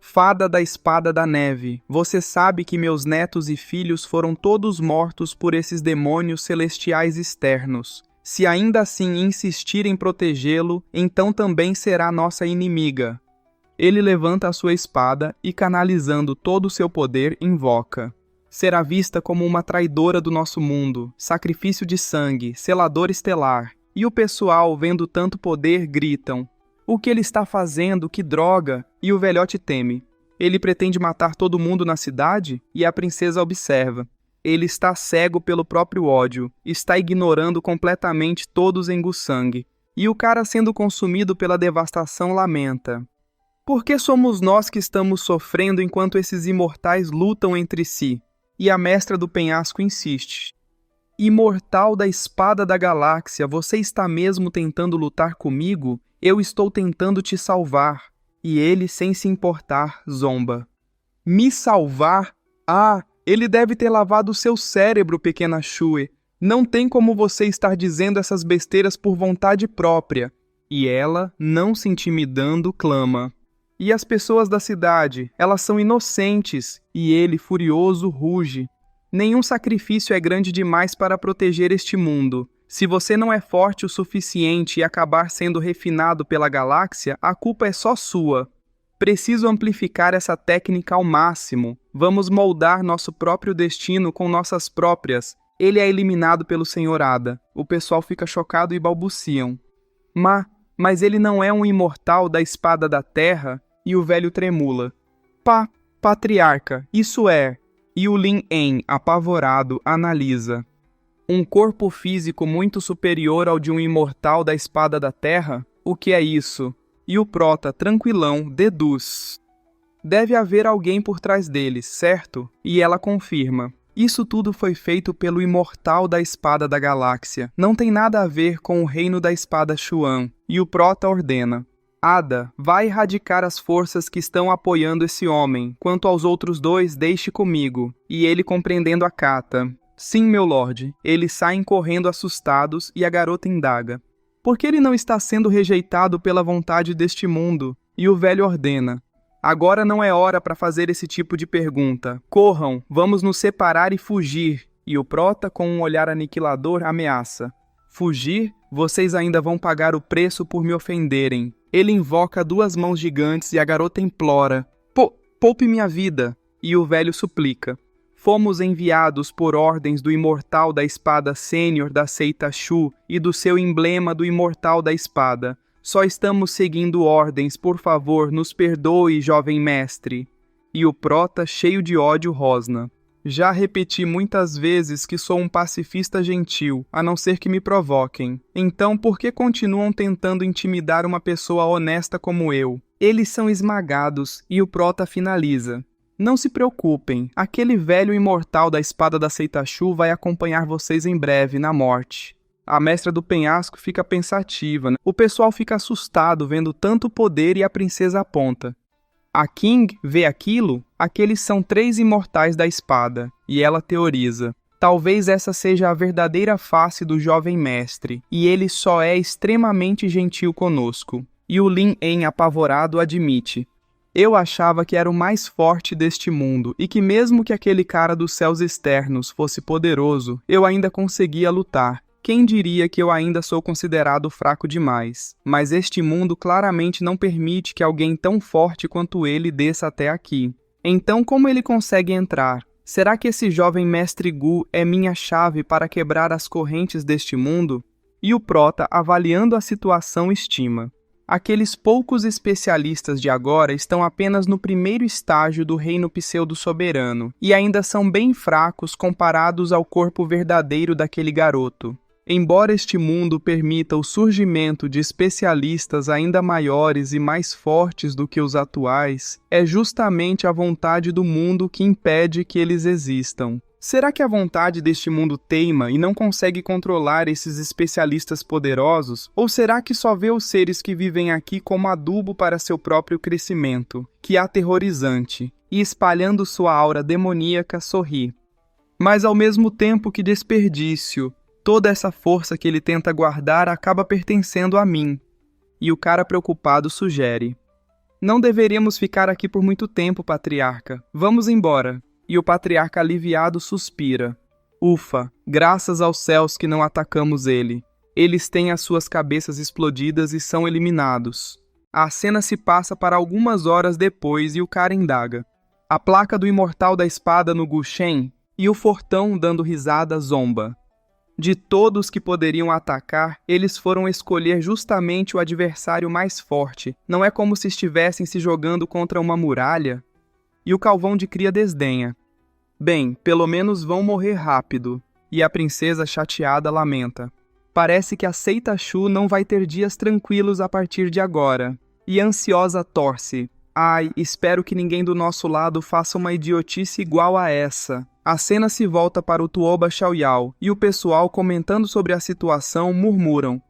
Fada da Espada da Neve, você sabe que meus netos e filhos foram todos mortos por esses demônios celestiais externos. Se ainda assim insistir em protegê-lo, então também será nossa inimiga. Ele levanta a sua espada e, canalizando todo o seu poder, invoca. Será vista como uma traidora do nosso mundo, sacrifício de sangue, selador estelar. E o pessoal, vendo tanto poder, gritam. O que ele está fazendo? Que droga! E o velhote teme. Ele pretende matar todo mundo na cidade? E a princesa observa. Ele está cego pelo próprio ódio, está ignorando completamente todos em Gusang. E o cara sendo consumido pela devastação lamenta: por que somos nós que estamos sofrendo enquanto esses imortais lutam entre si? E a mestra do penhasco insiste: imortal da espada da galáxia, você está mesmo tentando lutar comigo? Eu estou tentando te salvar. E ele, sem se importar, zomba: me salvar? Ah, ele deve ter lavado seu cérebro, pequena Shue. Não tem como você estar dizendo essas besteiras por vontade própria. E ela, não se intimidando, clama: e as pessoas da cidade, elas são inocentes. E ele, furioso, ruge: nenhum sacrifício é grande demais para proteger este mundo. Se você não é forte o suficiente e acabar sendo refinado pela galáxia, a culpa é só sua. Preciso amplificar essa técnica ao máximo. Vamos moldar nosso próprio destino com nossas próprias. Ele é eliminado pelo Sr. Ada. O pessoal fica chocado e balbuciam: mas ele não é um imortal da espada da terra? E o velho tremula: patriarca, isso é. E o Lin-En, apavorado, analisa: um corpo físico muito superior ao de um imortal da espada da terra? O que é isso? E o Prota, tranquilão, deduz: deve haver alguém por trás deles, certo? E ela confirma: isso tudo foi feito pelo imortal da espada da galáxia. Não tem nada a ver com o reino da espada Xuan. E o Prota ordena: Ada, vai erradicar as forças que estão apoiando esse homem. Quanto aos outros dois, deixe comigo. E ele, compreendendo, acata: sim, meu lorde. Eles saem correndo assustados e a garota indaga: por que ele não está sendo rejeitado pela vontade deste mundo? E o velho ordena: agora não é hora para fazer esse tipo de pergunta. Corram, vamos nos separar e fugir. E o Prota, com um olhar aniquilador, ameaça: fugir? Vocês ainda vão pagar o preço por me ofenderem. Ele invoca duas mãos gigantes e a garota implora: poupe minha vida. E o velho suplica: fomos enviados por ordens do imortal da espada sênior da seita Shu e do seu emblema do imortal da espada. Só estamos seguindo ordens, por favor, nos perdoe, jovem mestre. E o Prota, cheio de ódio, rosna: já repeti muitas vezes que sou um pacifista gentil, a não ser que me provoquem. Então, por que continuam tentando intimidar uma pessoa honesta como eu? Eles são esmagados, e o Prota finaliza: não se preocupem, aquele velho imortal da espada da seita Shu vai acompanhar vocês em breve, na morte. A mestra do penhasco fica pensativa, né? O pessoal fica assustado vendo tanto poder e a princesa aponta: a King vê aquilo? Aqueles são 3 imortais da espada. E ela teoriza: talvez essa seja a verdadeira face do jovem mestre, e ele só é extremamente gentil conosco. E o Lin-En, apavorado, admite: eu achava que era o mais forte deste mundo, e que mesmo que aquele cara dos céus externos fosse poderoso, eu ainda conseguia lutar. Quem diria que eu ainda sou considerado fraco demais? Mas este mundo claramente não permite que alguém tão forte quanto ele desça até aqui. Então como ele consegue entrar? Será que esse jovem mestre Gu é minha chave para quebrar as correntes deste mundo? E o Prota, avaliando a situação, estima: aqueles poucos especialistas de agora estão apenas no primeiro estágio do reino pseudo-soberano, e ainda são bem fracos comparados ao corpo verdadeiro daquele garoto. Embora este mundo permita o surgimento de especialistas ainda maiores e mais fortes do que os atuais, é justamente a vontade do mundo que impede que eles existam. Será que a vontade deste mundo teima e não consegue controlar esses especialistas poderosos? Ou será que só vê os seres que vivem aqui como adubo para seu próprio crescimento? Que aterrorizante! E espalhando sua aura demoníaca, sorri. Mas ao mesmo tempo, que desperdício! Toda essa força que ele tenta guardar acaba pertencendo a mim. E o cara preocupado sugere: não deveríamos ficar aqui por muito tempo, patriarca. Vamos embora. E o patriarca aliviado suspira: ufa, graças aos céus que não atacamos ele. Eles têm as suas cabeças explodidas e são eliminados. A cena se passa para algumas horas depois e o cara indaga: a placa do imortal da espada no Gushen? E o fortão, dando risada, zomba: de todos que poderiam atacar, eles foram escolher justamente o adversário mais forte. Não é como se estivessem se jogando contra uma muralha? E o Calvão de Cria desdenha: bem, pelo menos vão morrer rápido. E a princesa chateada lamenta: Parece que a seita Shu não vai ter dias tranquilos a partir de agora. E ansiosa torce. Ai, espero que ninguém do nosso lado faça uma idiotice igual a essa. A cena se volta para o Tuoba Xiaoyao e o pessoal comentando sobre a situação murmuram.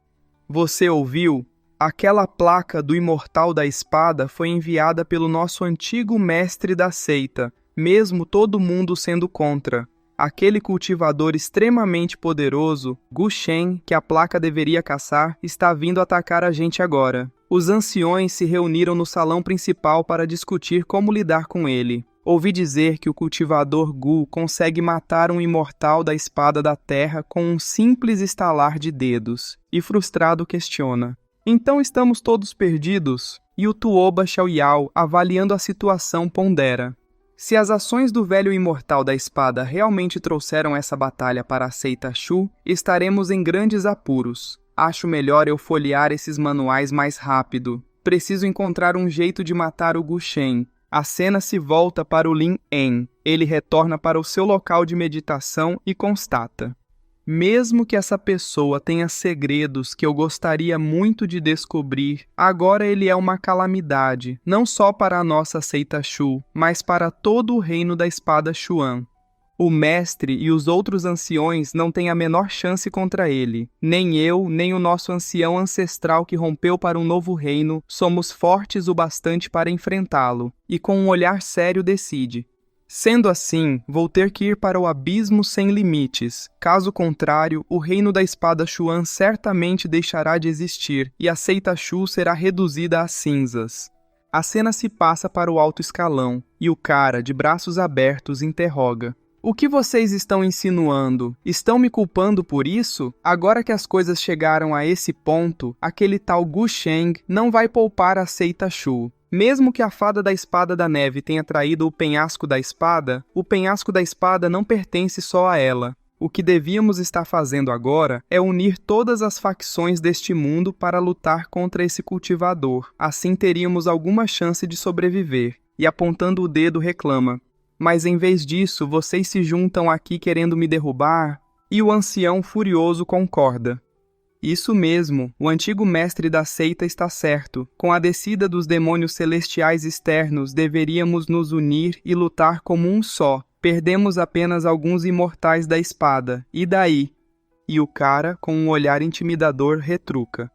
Você ouviu? Aquela placa do Imortal da Espada foi enviada pelo nosso antigo mestre da seita, mesmo todo mundo sendo contra. Aquele cultivador extremamente poderoso, Gu Shen, que a placa deveria caçar, está vindo atacar a gente agora. Os anciões se reuniram no salão principal para discutir como lidar com ele. Ouvi dizer que o cultivador Gu consegue matar um imortal da espada da terra com um simples estalar de dedos, e frustrado questiona. Então estamos todos perdidos? E o Tuoba Xiaoyao, avaliando a situação, pondera. Se as ações do velho imortal da espada realmente trouxeram essa batalha para a seita Shu, estaremos em grandes apuros. Acho melhor eu folhear esses manuais mais rápido. Preciso encontrar um jeito de matar o Gu Shen. A cena se volta para o Lin En. Ele retorna para o seu local de meditação e constata. Mesmo que essa pessoa tenha segredos que eu gostaria muito de descobrir, agora ele é uma calamidade, não só para a nossa seita Shu, mas para todo o reino da espada Xuan. O mestre e os outros anciões não têm a menor chance contra ele. Nem eu, nem o nosso ancião ancestral que rompeu para um novo reino somos fortes o bastante para enfrentá-lo, e com um olhar sério decide. Sendo assim, vou ter que ir para o abismo sem limites. Caso contrário, o reino da espada Xuan certamente deixará de existir e a seita Shu será reduzida a cinzas. A cena se passa para o alto escalão e o cara, de braços abertos, interroga. O que vocês estão insinuando? Estão me culpando por isso? Agora que as coisas chegaram a esse ponto, aquele tal Gu Sheng não vai poupar a seita Shu. Mesmo que a fada da espada da neve tenha traído o penhasco da espada, o penhasco da espada não pertence só a ela. O que devíamos estar fazendo agora é unir todas as facções deste mundo para lutar contra esse cultivador. Assim teríamos alguma chance de sobreviver. E apontando o dedo reclama. Mas em vez disso, vocês se juntam aqui querendo me derrubar? E o ancião furioso concorda. Isso mesmo, o antigo mestre da seita está certo. Com a descida dos demônios celestiais externos, deveríamos nos unir e lutar como um só. Perdemos apenas alguns imortais da espada. E daí? E o cara, com um olhar intimidador, retruca.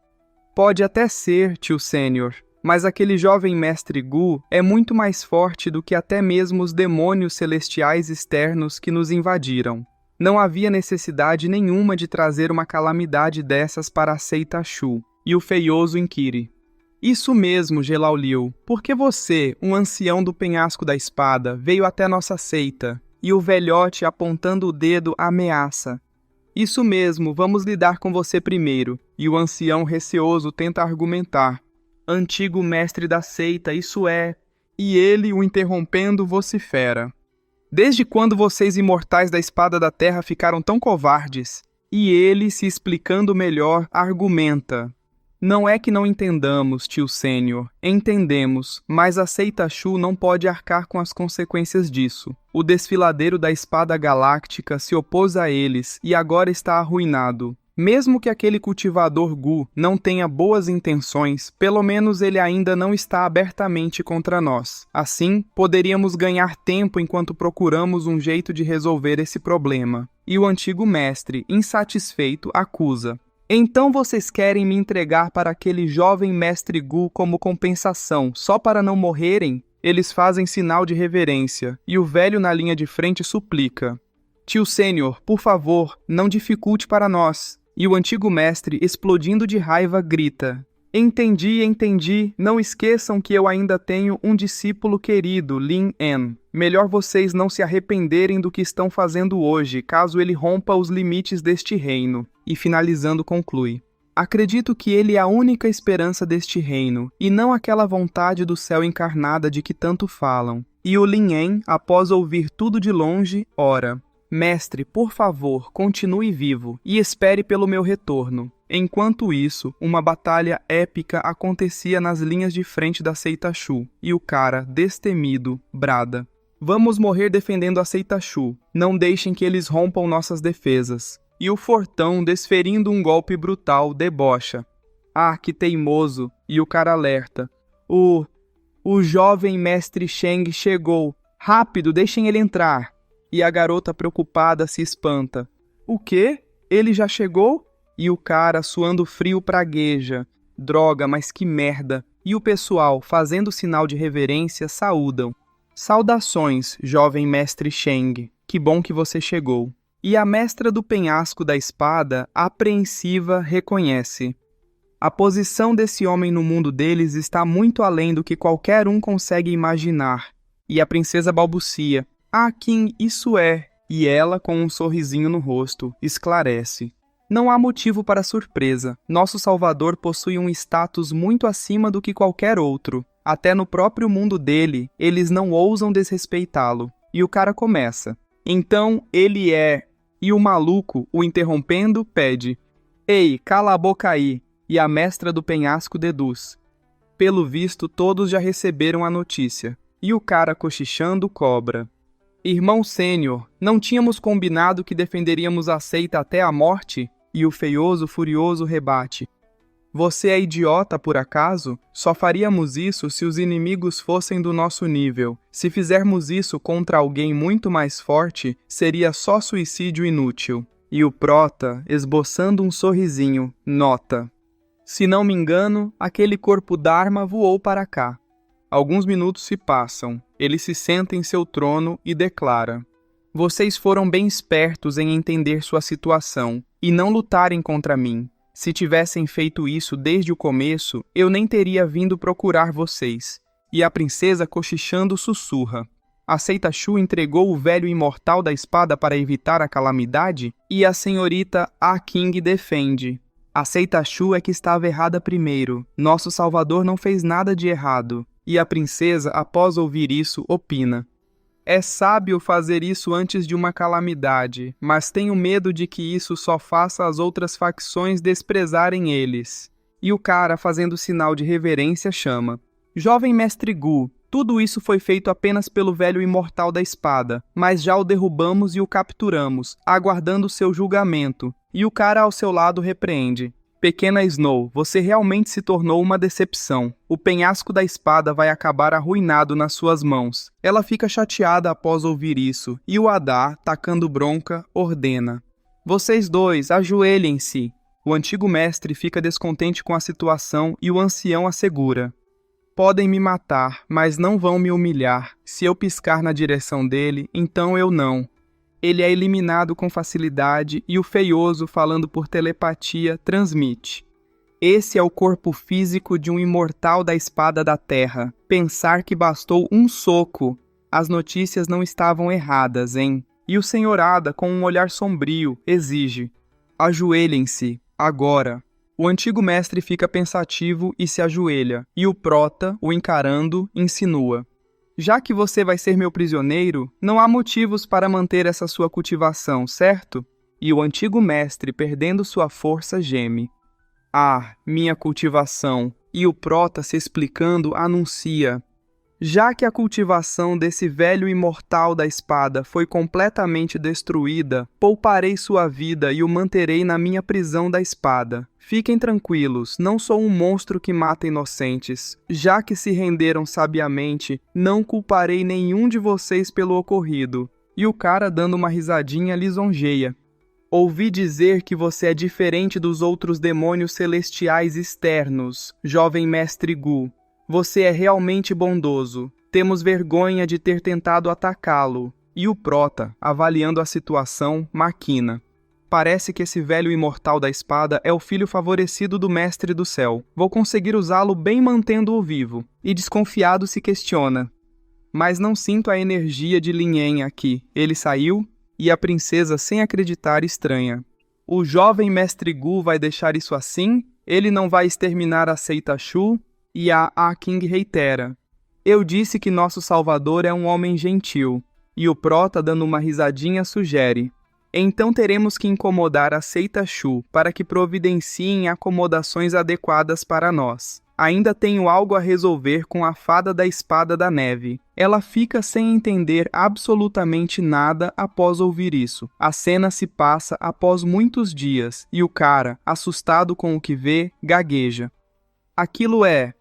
Pode até ser, tio Sênior. Mas aquele jovem mestre Gu é muito mais forte do que até mesmo os demônios celestiais externos que nos invadiram. Não havia necessidade nenhuma de trazer uma calamidade dessas para a seita Shu. E o feioso inquire. Isso mesmo, Gelao Liu. Por que você, um ancião do penhasco da espada, veio até nossa seita? E o velhote, apontando o dedo, ameaça. Isso mesmo, vamos lidar com você primeiro. E o ancião receoso tenta argumentar. Antigo mestre da seita, isso é... E ele, o interrompendo, vocifera. Desde quando vocês imortais da espada da terra ficaram tão covardes? E ele, se explicando melhor, argumenta. Não é que não entendamos, tio Sênior. Entendemos, mas a seita Shu não pode arcar com as consequências disso. O desfiladeiro da espada galáctica se opôs a eles e agora está arruinado. Mesmo que aquele cultivador Gu não tenha boas intenções, pelo menos ele ainda não está abertamente contra nós. Assim, poderíamos ganhar tempo enquanto procuramos um jeito de resolver esse problema. E o antigo mestre, insatisfeito, acusa. Então vocês querem me entregar para aquele jovem mestre Gu como compensação, só para não morrerem? Eles fazem sinal de reverência, e o velho na linha de frente suplica. Tio Sênior, por favor, não dificulte para nós. E o antigo mestre, explodindo de raiva, grita. Entendi, não esqueçam que eu ainda tenho um discípulo querido, Lin En. Melhor vocês não se arrependerem do que estão fazendo hoje, caso ele rompa os limites deste reino. E finalizando conclui. Acredito que ele é a única esperança deste reino, e não aquela vontade do céu encarnada de que tanto falam. E o Lin En, após ouvir tudo de longe, ora. Mestre, por favor, continue vivo e espere pelo meu retorno. Enquanto isso, uma batalha épica acontecia nas linhas de frente da seita Shu, e o cara, destemido, brada. Vamos morrer defendendo a seita Shu. Não deixem que eles rompam nossas defesas. e o fortão, desferindo um golpe brutal, debocha. Ah, que teimoso! E o cara alerta. O jovem mestre Sheng chegou. Rápido, deixem ele entrar. E a garota preocupada se espanta. O quê? Ele já chegou? E o cara, suando frio, pragueja. Droga, mas que merda! E o pessoal, fazendo sinal de reverência, saúdam. Saudações, jovem mestre Sheng. Que bom que você chegou. E a mestra do penhasco da espada, apreensiva, reconhece. A posição desse homem no mundo deles está muito além do que qualquer um consegue imaginar. E a princesa balbucia. Ah, King, isso é. E ela, com um sorrisinho no rosto, esclarece. Não há motivo para surpresa. Nosso Salvador possui um status muito acima do que qualquer outro. Até no próprio mundo dele, eles não ousam desrespeitá-lo. E o cara começa. Então, ele é... E o maluco, o interrompendo, pede. Ei, cala a boca aí. E a mestra do penhasco deduz. Pelo visto, todos já receberam a notícia. E o cara cochichando cobra. Irmão sênior, não tínhamos combinado que defenderíamos a seita até a morte? E o feioso furioso rebate. Você é idiota por acaso? Só faríamos isso se os inimigos fossem do nosso nível. Se fizermos isso contra alguém muito mais forte, seria só suicídio inútil. E o prota, esboçando um sorrisinho, nota. Se não me engano, aquele corpo Dharma voou para cá. Alguns minutos se passam. Ele se senta em seu trono e declara. Vocês foram bem espertos em entender sua situação e não lutarem contra mim. Se tivessem feito isso desde o começo, eu nem teria vindo procurar vocês. E a princesa cochichando sussurra. A seita Shu entregou o velho imortal da espada para evitar a calamidade? E a senhorita A King defende. A seita Shu é que estava errada primeiro. Nosso Salvador não fez nada de errado. E a princesa, após ouvir isso, opina. É sábio fazer isso antes de uma calamidade, mas tenho medo de que isso só faça as outras facções desprezarem eles. E o cara, fazendo sinal de reverência, chama. Jovem mestre Gu, tudo isso foi feito apenas pelo velho imortal da espada, mas já o derrubamos e o capturamos, aguardando seu julgamento. E o cara ao seu lado repreende. Pequena Snow, você realmente se tornou uma decepção. O penhasco da espada vai acabar arruinado nas suas mãos. Ela fica chateada após ouvir isso, e o Adar, tacando bronca, ordena. Vocês dois, ajoelhem-se. O antigo mestre fica descontente com a situação e o ancião assegura. Podem me matar, mas não vão me humilhar. Se eu piscar na direção dele, então eu não. Ele é eliminado com facilidade e o feioso, falando por telepatia, transmite. Esse é o corpo físico de um imortal da espada da terra. Pensar que bastou um soco. As notícias não estavam erradas, hein? E o senhor Ada, com um olhar sombrio, exige. Ajoelhem-se, agora. O antigo mestre fica pensativo e se ajoelha, e o prota, o encarando, insinua. Já que você vai ser meu prisioneiro, não há motivos para manter essa sua cultivação, certo? E o antigo mestre, perdendo sua força, geme. Ah, minha cultivação! E o prota, se explicando, anuncia. Já que a cultivação desse velho imortal da espada foi completamente destruída, pouparei sua vida e o manterei na minha prisão da espada. Fiquem tranquilos, não sou um monstro que mata inocentes. Já que se renderam sabiamente, não culparei nenhum de vocês pelo ocorrido. E o cara, dando uma risadinha, lisonjeia. Ouvi dizer que você é diferente dos outros demônios celestiais externos, jovem mestre Gu. Você é realmente bondoso. Temos vergonha de ter tentado atacá-lo. E o prota, avaliando a situação, maquina. Parece que esse velho imortal da espada é o filho favorecido do mestre do céu. Vou conseguir usá-lo bem mantendo-o vivo. E desconfiado se questiona. Mas não sinto a energia de Lin Yen aqui. Ele saiu? E a princesa, sem acreditar, estranha. O jovem mestre Gu vai deixar isso assim? Ele não vai exterminar a seita Shu? E a King reitera. Eu disse que nosso Salvador é um homem gentil. E o prota, dando uma risadinha, sugere. Então teremos que incomodar a seita Shu para que providenciem acomodações adequadas para nós. Ainda tenho algo a resolver com a fada da espada da neve. Ela fica sem entender absolutamente nada após ouvir isso. A cena se passa após muitos dias e o cara, assustado com o que vê, gagueja. Aquilo é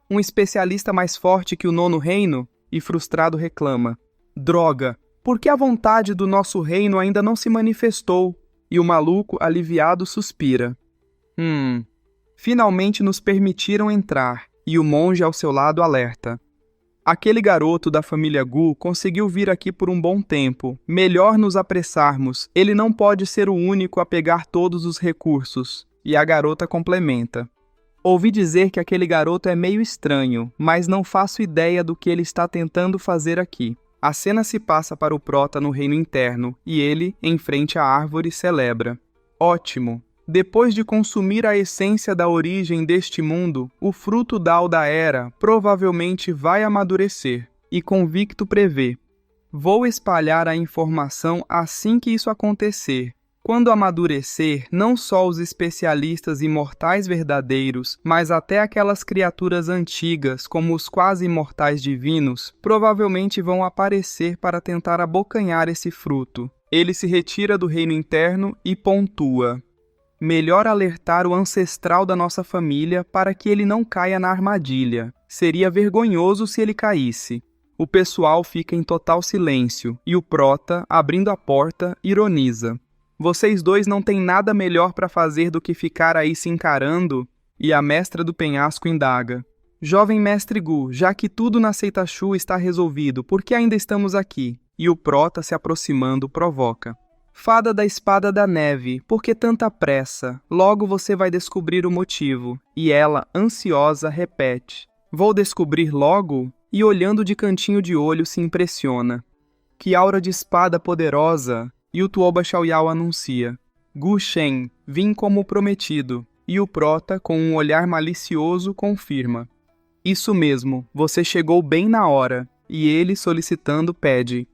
um especialista mais forte que o Nono Reino? E frustrado reclama. Droga, por que a vontade do nosso reino ainda não se manifestou? E o maluco, aliviado, suspira. Finalmente nos permitiram entrar, e o monge ao seu lado alerta. Aquele garoto da família Gu conseguiu vir aqui por um bom tempo. Melhor nos apressarmos. Ele não pode ser o único a pegar todos os recursos. E a garota complementa. Ouvi dizer que aquele garoto é meio estranho, mas não faço ideia do que ele está tentando fazer aqui. A cena se passa para o Prota no reino interno, e ele, em frente à árvore, celebra. Ótimo! Depois de consumir a essência da origem deste mundo, o fruto da Aldaera provavelmente vai amadurecer, e convicto prevê. Vou espalhar a informação assim que isso acontecer. Quando amadurecer, não só os especialistas imortais verdadeiros, mas até aquelas criaturas antigas, como os quase imortais divinos, provavelmente vão aparecer para tentar abocanhar esse fruto. Ele se retira do reino interno e pontua. Melhor alertar o ancestral da nossa família para que ele não caia na armadilha. Seria vergonhoso se ele caísse. O pessoal fica em total silêncio, e o Prota, abrindo a porta, ironiza. Vocês dois não têm nada melhor para fazer do que ficar aí se encarando? E a mestra do penhasco indaga. Jovem mestre Gu, já que tudo na seita Shu está resolvido, por que ainda estamos aqui? E o Prota, se aproximando, provoca. Fada da espada da neve, por que tanta pressa? Logo você vai descobrir o motivo. E ela, ansiosa, repete. Vou descobrir logo? E olhando de cantinho de olho se impressiona. Que aura de espada poderosa! E o Tuoba Xiaoyao anuncia. Gu Shen, vim como prometido. E o Prota, com um olhar malicioso, confirma. Isso mesmo, você chegou bem na hora. E ele, solicitando, pede.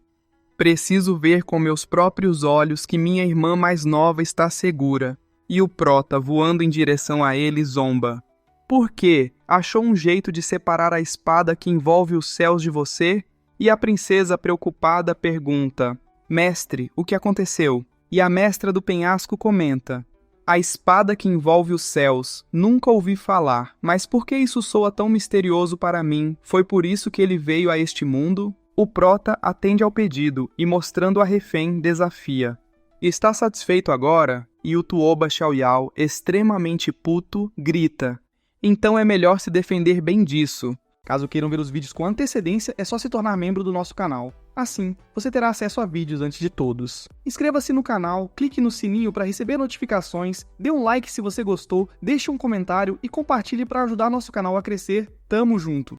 Preciso ver com meus próprios olhos que minha irmã mais nova está segura. E o Prota, voando em direção a ele, zomba. Por quê? Achou um jeito de separar a espada que envolve os céus de você? E a princesa, preocupada, pergunta. Mestre, o que aconteceu? E a mestra do penhasco comenta. A espada que envolve os céus. Nunca ouvi falar, mas por que isso soa tão misterioso para mim? Foi por isso que ele veio a este mundo? O Prota atende ao pedido e, mostrando a refém, desafia. Está satisfeito agora? E o Tuoba Xiaoyao, extremamente puto, grita. Então é melhor se defender bem disso. Caso queiram ver os vídeos com antecedência, é só se tornar membro do nosso canal. Assim, você terá acesso a vídeos antes de todos. Inscreva-se no canal, clique no sininho para receber notificações, dê um like se você gostou, deixe um comentário e compartilhe para ajudar nosso canal a crescer. Tamo junto!